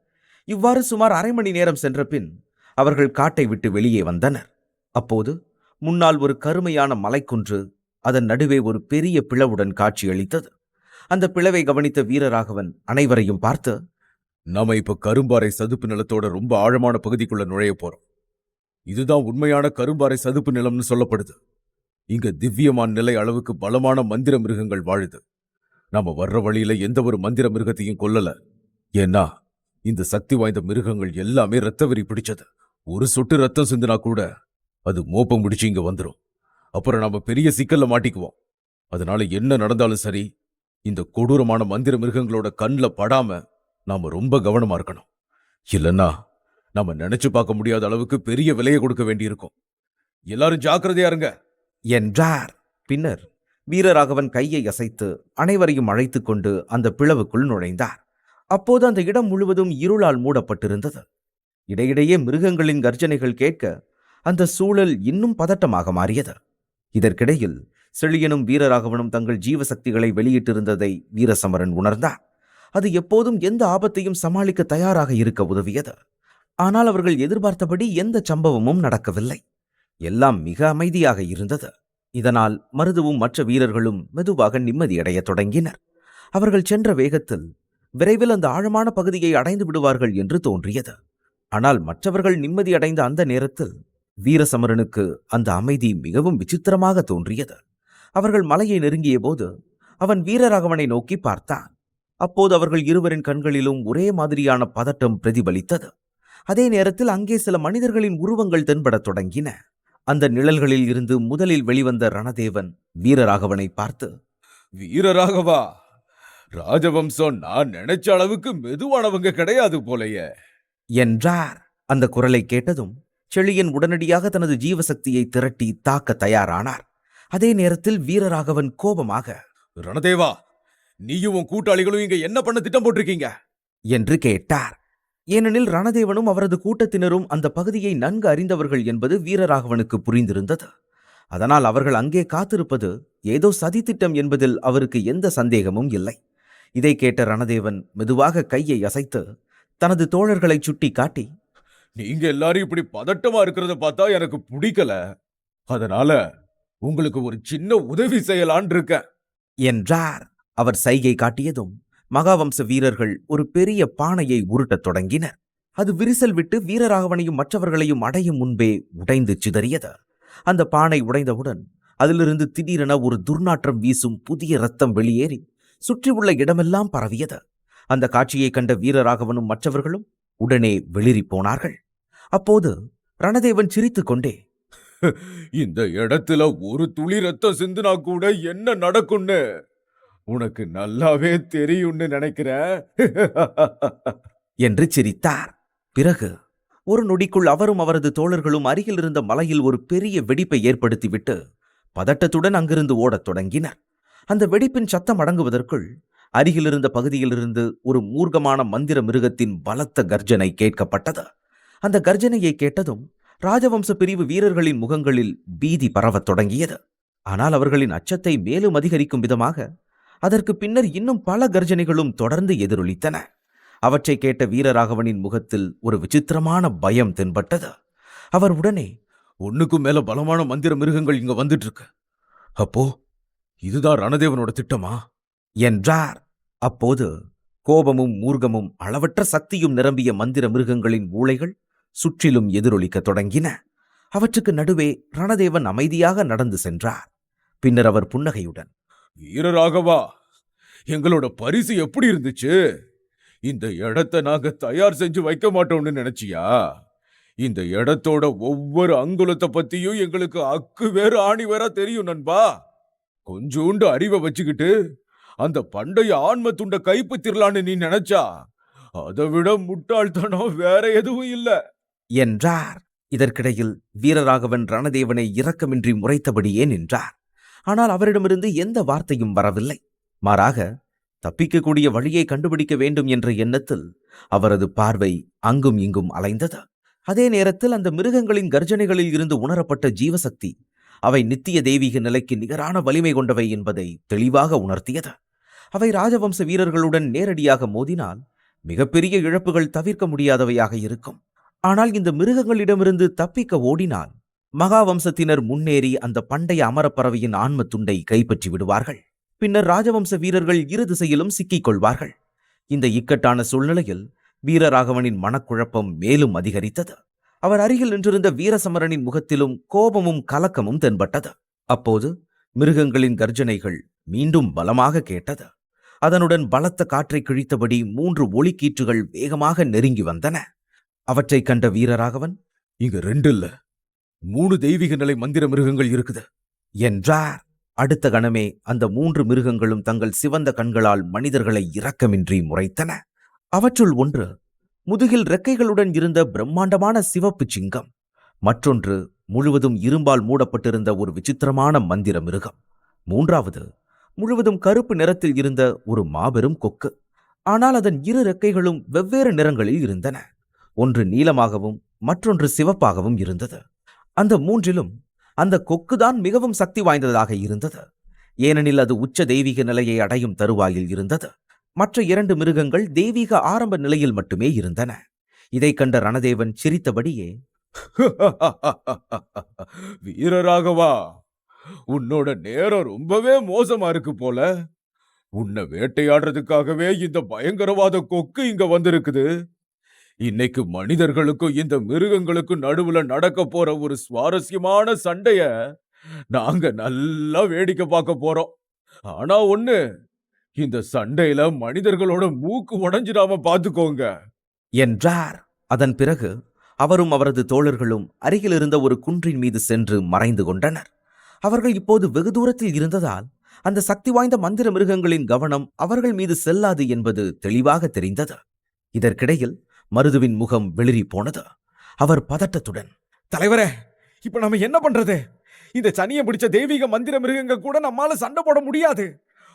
இவ்வாறு சுமார் அரை மணி நேரம் சென்ற பின் அவர்கள் காட்டை விட்டு வெளியே வந்தனர். அப்போது முன்னால் ஒரு கருமையான மலைக்குன்று, அதன் நடுவே ஒரு பெரிய பிளவுடன் காட்சியளித்தது. அந்த பிளவை கவனித்த வீரராகவன் அனைவரையும் பார்த்து, நாம இப்ப கரும்பாறை சதுப்பு நிலத்தோட ரொம்ப ஆழமான பகுதிக்குள்ள நுழைய போறோம். இதுதான் உண்மையான கரும்பாறை சதுப்பு நிலம்னு சொல்லப்படுது. இங்க திவ்யமான நிலை அளவுக்கு பலமான மந்திர மிருகங்கள் வாழுது. நாம வர்ற வழியில எந்த ஒரு மந்திர மிருகத்தையும் கொல்லல. ஏன்னா இந்த சக்தி வாய்ந்த மிருகங்கள் எல்லாமே ரத்த வெறி பிடிச்சது. ஒரு சொட்டு ரத்தம் சிந்தினா கூட அது மோப்பம் பிடிச்சு இங்க வந்துரும். அப்புறம் நாம பெரிய சிக்கல்ல மாட்டிக்குவோம். அதனால என்ன நடந்தாலும் சரி, இந்த கொடூரமான மந்திர மிருகங்களோட கண்ல படாம நாம ரொம்ப கவனமா இருக்கணும். இல்லைன்னா நாம நினைச்சு பார்க்க முடியாத அளவுக்கு பெரிய விலையை கொடுக்க வேண்டியிருக்கும். எல்லாரும் ஜாக்கிரதையா இருங்க என்றார். பின்னர் வீரராகவன் கையை அசைத்து அனைவரையும் அழைத்துக் கொண்டு அந்த பிளவுக்குள் நுழைந்தார். அப்போது அந்த இடம் முழுவதும் இருளால் மூடப்பட்டிருந்தது. இடையிடையே மிருகங்களின் கர்ஜனைகள் கேட்க அந்த சூழல் இன்னும் பதட்டமாக மாறியது. இதற்கிடையில் செழியனும் வீரராகவனும் தங்கள் ஜீவசக்திகளை வெளியிட்டிருந்ததை வீரசமரன் உணர்ந்தார். அது எப்போதும் எந்த ஆபத்தையும் சமாளிக்க தயாராக இருக்க உதவியது. ஆனால் அவர்கள் எதிர்பார்த்தபடி எந்த சம்பவமும் நடக்கவில்லை. எல்லாம் மிக அமைதியாக இருந்தது. இதனால் மருதுவும் மற்ற வீரர்களும் மெதுவாக நிம்மதியடையத் தொடங்கினர். அவர்கள் சென்ற வேகத்தில் விரைவில் அந்த ஆழமான பகுதியை அடைந்து விடுவார்கள் என்று தோன்றியது. ஆனால் மற்றவர்கள் நிம்மதியடைந்த அந்த நேரத்தில் வீரசமரனுக்கு அந்த அமைதி மிகவும் விசித்திரமாக தோன்றியது. அவர்கள் மலையை நெருங்கிய போது அவன் வீரராகவனை நோக்கி பார்த்தான். அப்போது அவர்கள் இருவரின் கண்களிலும் ஒரே மாதிரியான பதட்டம் பிரதிபலித்தது. அதே நேரத்தில் அங்கே சில மனிதர்களின் உருவங்கள் தென்படத் தொடங்கின. அந்த நிழல்களில் இருந்து முதலில் வெளிவந்த ரணதேவன் வீரராகவனை பார்த்து, வீரராகவா, ராஜவம்சம் நான் நினைச்ச அளவுக்கு மெதுவானவங்க கிடையாது போலயே என்றார். அந்த குரலை கேட்டதும் செழியன் உடனடியாக தனது ஜீவசக்தியை திரட்டி தாக்க தயாரானார். அதே நேரத்தில் வீரராகவன் கோபமாக, ரணதேவா, நீயும் உன் கூட்டாளிகளும் இங்க என்ன பண்ண திட்டம் போட்டிருக்கீங்க என்று கேட்டார். ஏனெனில் ரணதேவனும் அவரது கூட்டத்தினரும் அந்த பகுதியை நன்கு அறிந்தவர்கள் என்பது வீரராகவனுக்கு புரிந்திருந்தது. அதனால் அவர்கள் அங்கே காத்திருப்பது ஏதோ சதித்திட்டம் என்பதில் அவருக்கு எந்த சந்தேகமும் இல்லை. இதை கேட்ட ரணதேவன் மெதுவாக கையை அசைத்து தனது தோழர்களை சுட்டி காட்டி, நீங்க எல்லாரும் இப்படி பதட்டமா இருக்கிறத பார்த்தா எனக்கு பிடிக்கல. அதனால உங்களுக்கு ஒரு சின்ன உதவி செய்யலான் இருக்கேன் என்றார். அவர் சைகை காட்டியதும் மகாவம்ச வீரர்கள் ஒரு பெரிய பானையை உருட்டத் தொடங்கினர். அது விரிசல் விட்டு வீரராகவனையும் மற்றவர்களையும் அடையும் முன்பே உடைந்து சிதறியது. அந்த பானை உடைந்தவுடன் அதிலிருந்து திடீரென ஒரு துர்நாற்றம் வீசும் புதிய ரத்தம் வெளியேறி சுற்றியுள்ள இடமெல்லாம் பரவியது. அந்த காட்சியை கண்ட வீரராகவனும் மற்றவர்களும் உடனே வெளிரி போனார்கள். அப்போது ரணதேவன் சிரித்துக் கொண்டே, இந்த இடத்துல ஒரு துளி ரத்தம் சிந்துனா கூட என்ன நடக்கும்னு உனக்கு நல்லாவே தெரியும்னு நினைக்கிறேன் என்று சிரித்தார். பிறகு ஒரு நொடிக்குள் அவரும் அவரது தோழர்களும் அருகில் இருந்த மலையில் ஒரு பெரிய வெடிப்பை ஏற்படுத்திவிட்டு பதட்டத்துடன் அங்கிருந்து ஓடத் தொடங்கினர். அந்த வெடிப்பின் சத்தம் அடங்குவதற்குள் அருகிலிருந்த பகுதியிலிருந்து ஒரு மூர்க்கமான மந்திர மிருகத்தின் பலத்த கர்ஜனை கேட்கப்பட்டது. அந்த கர்ஜனையை கேட்டதும் ராஜவம்ச பிரிவு வீரர்களின் முகங்களில் பீதி பரவத் தொடங்கியது. ஆனால் அவர்களின் அச்சத்தை மேலும் அதிகரிக்கும் விதமாக அதற்கு பின்னர் இன்னும் பல கர்ஜனைகளும் தொடர்ந்து எதிரொலித்தன. அவற்றை கேட்ட வீரராகவனின் முகத்தில் ஒரு விசித்திரமான பயம் தென்பட்டது. அவர் உடனே, ஒண்ணுக்கும் மேல பலமான மந்திர மிருகங்கள் இங்க வந்துட்டு இருக்கு. அப்போ இதுதான் ரணதேவனோட திட்டமா என்றார். அப்போது கோபமும் மூர்க்கமும் அளவற்ற சக்தியும் நிரம்பிய மந்திர மிருகங்களின் ஊளைகள் சுற்றிலும் எதிரொலிக்க தொடங்கின. அவற்றுக்கு நடுவே ரணதேவன் அமைதியாக நடந்து சென்றார். பின்னர் அவர் புன்னகையுடன், வீரராகவா, எங்களோட பரிசு எப்படி இருந்துச்சு? இந்த இடத்தை நாங்க தயார் செஞ்சு வைக்க மாட்டோம்னு நினைச்சியா? இந்த இடத்தோட ஒவ்வொரு அங்குலத்தை பத்தியும் எங்களுக்கு அக்கு வேறு ஆணி வேற தெரியும் நண்பா. கொஞ்சோண்டு அறிவை வச்சுக்கிட்டு அந்த பண்டைய ஆன்ம துண்ட கைப்பற்றிடலான்னு நீ நினைச்சா அதை விட முட்டாள்தனம் வேற எதுவும் இல்ல என்றார். இதற்கிடையில் வீரராகவன் ரணதேவனை இரக்கமின்றி முறைத்தபடியே நின்றார். ஆனால் அவரிடமிருந்து எந்த வார்த்தையும் வரவில்லை. மாறாக தப்பிக்கக்கூடிய வழியை கண்டுபிடிக்க வேண்டும் என்ற எண்ணத்தில் அவரது பார்வை அங்கும் இங்கும் அலைந்தது. அதே நேரத்தில் அந்த மிருகங்களின் கர்ஜனைகளில் இருந்து உணரப்பட்ட ஜீவசக்தி அவை நித்திய தெய்வீக நிலைக்கு நிகரான வலிமை கொண்டவை என்பதை தெளிவாக உணர்த்தியது. அவை ராஜவம்ச வீரர்களுடன் நேரடியாக மோதினால் மிகப்பெரிய இழப்புகள் தவிர்க்க முடியாதவையாக இருக்கும். ஆனால் இந்த மிருகங்களிடமிருந்து தப்பிக்க ஓடினால் மகாவம்சத்தினர் முன்னேறி அந்த பண்டைய அமரப்பறவையின் ஆன்ம துண்டை கைப்பற்றி விடுவார்கள். பின்னர் ராஜவம்ச வீரர்கள் இரு திசையிலும் சிக்கிக் கொள்வார்கள். இந்த இக்கட்டான சூழ்நிலையில் வீரராகவனின் மனக்குழப்பம் மேலும் அதிகரித்தது. அவர் அருகில் நின்றிருந்த வீரசமரனின் முகத்திலும் கோபமும் கலக்கமும் தென்பட்டது. அப்போது மிருகங்களின் கர்ஜனைகள் மீண்டும் பலமாக கேட்டது. அதனுடன் பலத்த காற்றை கிழித்தபடி 3 ஒளிக்கீற்றுகள் வேகமாக நெருங்கி வந்தன. அவற்றைக் கண்ட வீரராகவன், இங்க 2 இல்ல 3 தெய்வீக நிலை மந்திர மிருகங்கள் இருக்குது என்றார். அடுத்த கணமே அந்த 3 மிருகங்களும் தங்கள் சிவந்த கண்களால் மனிதர்களை இரக்கமின்றி முறைத்தன. அவற்றுள் ஒன்று முதுகில் ரெக்கைகளுடன் இருந்த பிரம்மாண்டமான சிவப்பு சிங்கம், மற்றொன்று முழுவதும் இரும்பால் மூடப்பட்டிருந்த ஒரு விசித்திரமான மந்திர மிருகம், மூன்றாவது முழுவதும் கருப்பு நிறத்தில் இருந்த ஒரு மாபெரும் கொக்கு. ஆனால் அதன் 2 ரெக்கைகளும் வெவ்வேறு நிறங்களில் இருந்தன. ஒன்று நீலமாகவும் மற்றொன்று சிவப்பாகவும் இருந்தது. அந்த 3லும் அந்த கொக்குதான் மிகவும் சக்தி வாய்ந்ததாக இருந்தது. ஏனெனில் அது உச்ச தெய்வீக நிலையை அடையும் தருவாயில் இருந்தது. மற்ற 2 மிருகங்கள் தெய்வீக ஆரம்ப நிலையில் மட்டுமே இருந்தன. இதை கண்ட ரணதேவன் சிரித்தபடியே, வீரராகவா, உன்னோட நேரம் ரொம்பவே மோசமா இருக்கு போல. உன்னை வேட்டையாடுறதுக்காகவே இந்த பயங்கரவாத கொக்கு இங்க வந்திருக்குது. இன்னைக்கு மனிதர்களுக்கும் இந்த மிருகங்களுக்கும் நடுவுல நடக்க போற ஒரு சுவாரஸ்யமான சண்டைய நாங்க நல்லா வேடிக்கை பார்க்க போறோம். ஆனா ஒண்ணு, இந்த சண்டையில மனிதர்களோட மூக்கு உடைஞ்சிடாம பாத்துக்கோங்க என்றார். அதன் பிறகு அவரும் அவரது தோழர்களும் அருகில் இருந்த ஒரு குன்றின் மீது சென்று மறைந்து கொண்டனர். அவர்கள் இப்போது வெகு தூரத்தில் இருந்ததால் அந்த சக்தி வாய்ந்த மந்திர மிருகங்களின் கவனம் அவர்கள் மீது செல்லாது என்பது தெளிவாக தெரிந்தது. இதற்கிடையில் மருதுவின் முகம் வெளிரி போனது. அவர் பதட்டத்துடன், தலைவரே, இப்ப நம்ம என்ன பண்றது? இந்த சனியை பிடிச்ச தெய்வீக மந்திர மிருகங்க கூட நம்மால சண்டை போட முடியாது.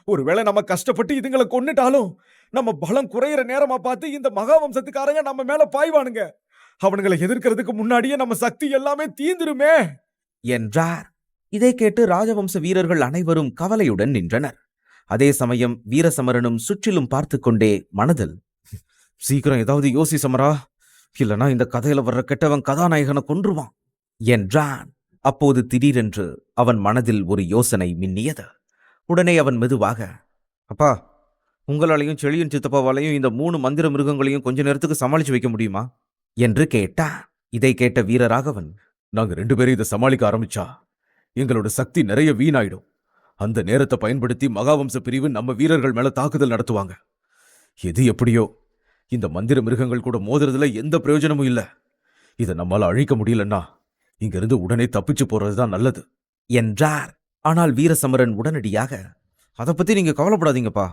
ஒருவேளை நம்ம கஷ்டப்பட்டு இதுங்களை கொன்னுட்டாலும் நம்ம பலம் குறையிற நேரமா பார்த்து இந்த மகாவம்சத்துக்காரங்க நம்ம மேல பாய்வானுங்க. அவனுங்களை எதிர்க்கிறதுக்கு முன்னாடியே நம்ம சக்தி எல்லாமே தீந்துருமே என்றார். இதை கேட்டு ராஜவம்ச வீரர்கள் அனைவரும் கவலையுடன் நின்றனர். அதே சமயம் வீரசமரனும் சுற்றிலும் பார்த்து கொண்டே மனதில், சீக்கிரம் ஏதாவது யோசி சமரா, இல்லனா இந்த கதையில வர்ற கெட்டவன் கதாநாயகனை கொன்றுவான் என்றான். அப்போது திடீரென்று அவன் மனதில் ஒரு யோசனை மின்னியது. உடனே அவன் மெதுவாக, அப்பா, உங்களாலையும் செழியன் சித்தப்பாவாலையும் இந்த 3 மந்திர மிருகங்களையும் கொஞ்ச நேரத்துக்கு சமாளிச்சு வைக்க முடியுமா என்று கேட்டான். இதை கேட்ட வீரராகவன், நாங்க 2 பேரும் இதை சமாளிக்க ஆரம்பிச்சா எங்களோட சக்தி நிறைய வீணாயிடும். அந்த நேரத்தை பயன்படுத்தி மகாவம்ச பிரிவு நம்ம வீரர்கள் மேல தாக்குதல் நடத்துவாங்க. எது எப்படியோ இந்த மந்திர மிருகங்கள் கூட மோதுறதுல எந்த பிரயோஜனமும் இல்ல. இதை நம்மால அழிக்க முடியலன்னா இங்கிருந்து உடனே தப்பிச்சு போறதுதான் நல்லது என்றார். ஆனால் வீரசமரன் உடனடியாக, அதை பத்தி நீங்க கவலைப்படாதீங்கப்பா,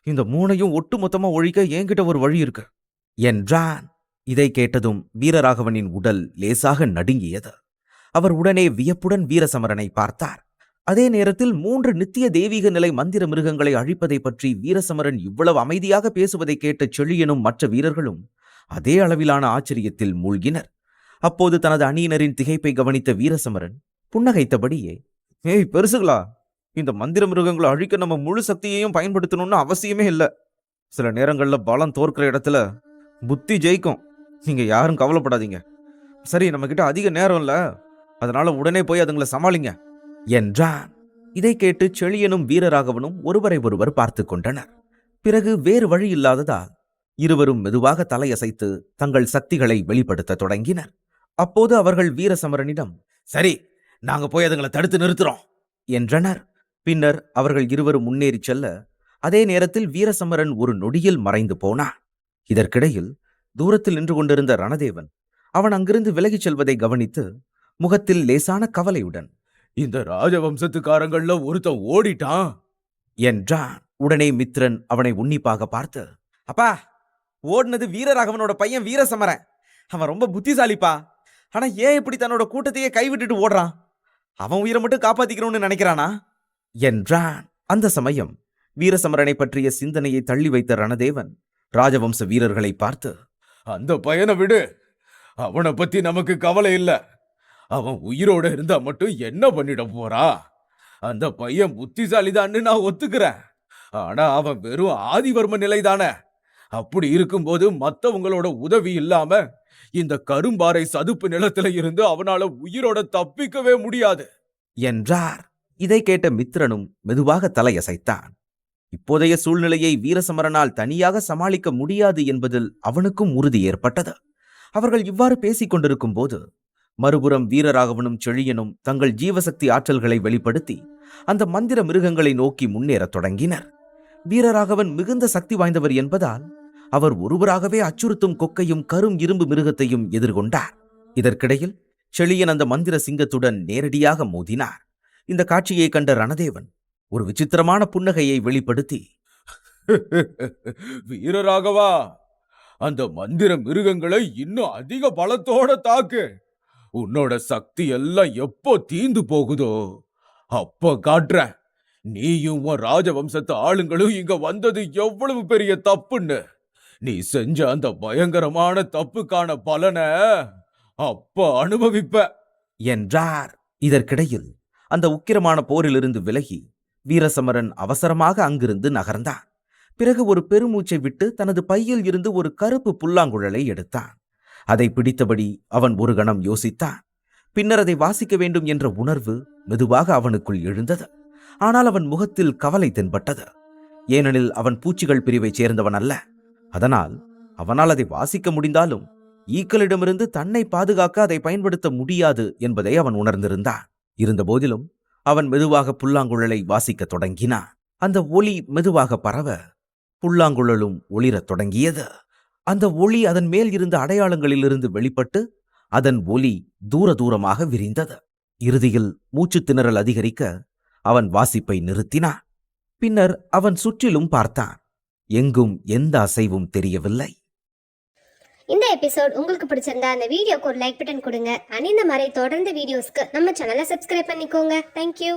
இந்த 3ஐயும் ஒட்டு மொத்தமா ஒழிக்க என்கிட்ட ஒரு வழி இருக்கு என்றான். இதை கேட்டதும் வீரராகவனின் உடல் லேசாக நடுங்கியது. அவர் உடனே வியப்புடன் வீரசமரனை பார்த்தார். அதே நேரத்தில் 3 நித்திய தெய்வீக நிலை மந்திர மிருகங்களை அழிப்பதை பற்றி வீரசமரன் இவ்வளவு அமைதியாக பேசுவதை கேட்ட செழியனும் மற்ற வீரர்களும் அதே அளவிலான ஆச்சரியத்தில் மூழ்கினர். அப்போது தனது அணியினரின் திகைப்பை கவனித்த வீரசமரன் புன்னகைத்தபடியே, ஏய் பெருசுகளா, இந்த மந்திர மிருகங்களை அழிக்க நம்ம முழு சக்தியையும் பயன்படுத்தணும்னு அவசியமே இல்லை. சில நேரங்கள்ல பலம் தோற்கிற இடத்துல புத்தி ஜெயிக்கும். நீங்க யாரும் கவலைப்படாதீங்க. சரி, நம்ம கிட்ட அதிக நேரம் இல்ல, அதனால உடனே போய் அதுங்களை சமாளிங்க என்றான். இதை கேட்டு செழியனும் வீரராகவனும் ஒருவரை ஒருவர் பார்த்து கொண்டனர். பிறகு வேறு வழி இல்லாததால் இருவரும் மெதுவாக தலையசைத்து தங்கள் சக்திகளை வெளிப்படுத்த தொடங்கினர். அப்போது அவர்கள் வீரசமரனிடம், சரி, நாங்க போய் அதுங்களை தடுத்து நிறுத்துறோம் என்றனர். பின்னர் அவர்கள் இருவரும் முன்னேறி செல்ல, அதே நேரத்தில் வீரசமரன் ஒரு நொடியில் மறைந்து போனான். இதற்கிடையில் தூரத்தில் நின்று கொண்டிருந்த ரணதேவன் அவன் அங்கிருந்து விலகிச் செல்வதை கவனித்து முகத்தில் லேசான கவலையுடன் இந்த ராஜவம்சத்துக்காரங்கள்ல ஒருத்தன் ஓடிட்டான் என்றான். உடனே மித்ரன் அவனை உன்னிப்பாக பார்த்து, அப்பா, ஓடுனது வீரராகவனோட பையன் வீரசமரன். அவன் ரொம்ப புத்திசாலிப்பா. ஆனா ஏன் இப்படி தன்னோட கூட்டத்தையே கைவிட்டுட்டு ஓடுறான்? அவன் உயிரை மட்டும் காப்பாத்திக்கணும்னு நினைக்கிறானா என்றான். அந்த சமயம் வீரசமரனை பற்றிய சிந்தனையை தள்ளி வைத்த ரணதேவன் ராஜவம்ச வீரர்களை பார்த்து, அந்த பையனை விடு. அவனை பத்தி நமக்கு கவலை இல்ல. அவன் உயிரோட இருந்தா மட்டும் என்ன பண்ணிட போறா? அந்த பையன் புத்திசாலிதான்னு நான் ஒத்துக்கிறேன். ஆனா அவன் வெறும் ஆதிவர்ம நிலைதானே. அப்படி இருக்கும்போது மத்தவங்களோட உதவி இல்லாம இந்த கரும்பாறை சதுப்பு நிலத்துல இருந்து அவனால உயிரோட தப்பிக்கவே முடியாது என்றார். இதை கேட்ட மித்ரனும் மெதுவாக தலையசைத்தான். இப்போதைய சூழ்நிலையை வீரசமரனால் தனியாக சமாளிக்க முடியாது என்பதில் அவனுக்கும் உறுதி ஏற்பட்டது. அவர்கள் இவ்வாறு பேசிக் கொண்டிருக்கும் போது மறுபுறம் வீரராகவனும் செழியனும் தங்கள் ஜீவசக்தி ஆற்றல்களை வெளிப்படுத்தி அந்த மந்திர மிருகங்களை நோக்கி முன்னேறத் தொடங்கினர். வீரராகவன் மிகுந்த சக்தி வாய்ந்தவர் என்பதால் அவர் ஒருவராகவே அச்சுறுத்தும் கொக்கையும் கரும் இரும்பு மிருகத்தையும் எதிர்கொண்டார். இதற்கிடையில் செழியன் அந்த மந்திர சிங்கத்துடன் நேரடியாக மோதினார். இந்த காட்சியை கண்ட ரணதேவன் ஒரு விசித்திரமான புன்னகையை வெளிப்படுத்தி, வீரராகவா, அந்த மந்திர மிருகங்களை இன்னும் அதிக பலத்தோட தாக்கு. உன்னோட சக்தி எல்லாம் எப்போ தீந்து போகுதோ அப்ப காட்டுறேன் நீயும் உன் ராஜவம்சத்து ஆளுங்களும் இங்க வந்தது எவ்வளவு பெரிய தப்புன்னு. நீ செஞ்ச அந்த பயங்கரமான தப்புக்கான பலனை அப்ப அனுபவிப்ப என்றார். இதற்கிடையில் அந்த உக்கிரமான போரிலிருந்து விலகி வீரசமரன் அவசரமாக அங்கிருந்து நகர்ந்தான். பிறகு ஒரு பெருமூச்சை விட்டு தனது பையில் இருந்து ஒரு கருப்பு புல்லாங்குழலை எடுத்தான். அதை பிடித்தபடி அவன் ஒரு கணம் யோசித்தான். பின்னர் அதை வாசிக்க வேண்டும் என்ற உணர்வு மெதுவாக அவனுக்குள் எழுந்தது. ஆனால் அவன் முகத்தில் கவலை தென்பட்டது. ஏனெனில் அவன் பூச்சிகள் பிரிவைச் சேர்ந்தவன் அல்ல. அதனால் அவனால் அதை வாசிக்க முடிந்தாலும் ஈக்களிடமிருந்து தன்னை பாதுகாக்க அதை பயன்படுத்த முடியாது என்பதை அவன் உணர்ந்திருந்தான். இருந்தபோதிலும் அவன் மெதுவாக புல்லாங்குழலை வாசிக்கத் தொடங்கினான். அந்த ஒளி மெதுவாக பரவ புல்லாங்குழலும் ஒளிரத் தொடங்கியது. அந்த ஒளி அதன் மேல் இருந்த அடையாளங்களிலிருந்து வெளிப்பட்டு அதன் ஒலி தூர தூரமாக விரிந்தது. இறுதியில் மூச்சுத் திணறல் அதிகரிக்க அவன் வாசிப்பை நிறுத்தினான். பின்னர் அவன் சுற்றிலும் பார்த்தான். எங்கும் எந்த அசைவும் தெரியவில்லை. இந்த எபிசோட் உங்களுக்கு பிடிச்சிருந்தா அந்த வீடியோக்கு ஒரு லைக் பட்டன் கொடுங்க. அண்ட் இந்த மாதிரி தொடர்ந்து வீடியோஸ்க்கு நம்ம சேனலை சப்ஸ்கிரைப் பண்ணிக்கோங்க. தேங்க்யூ.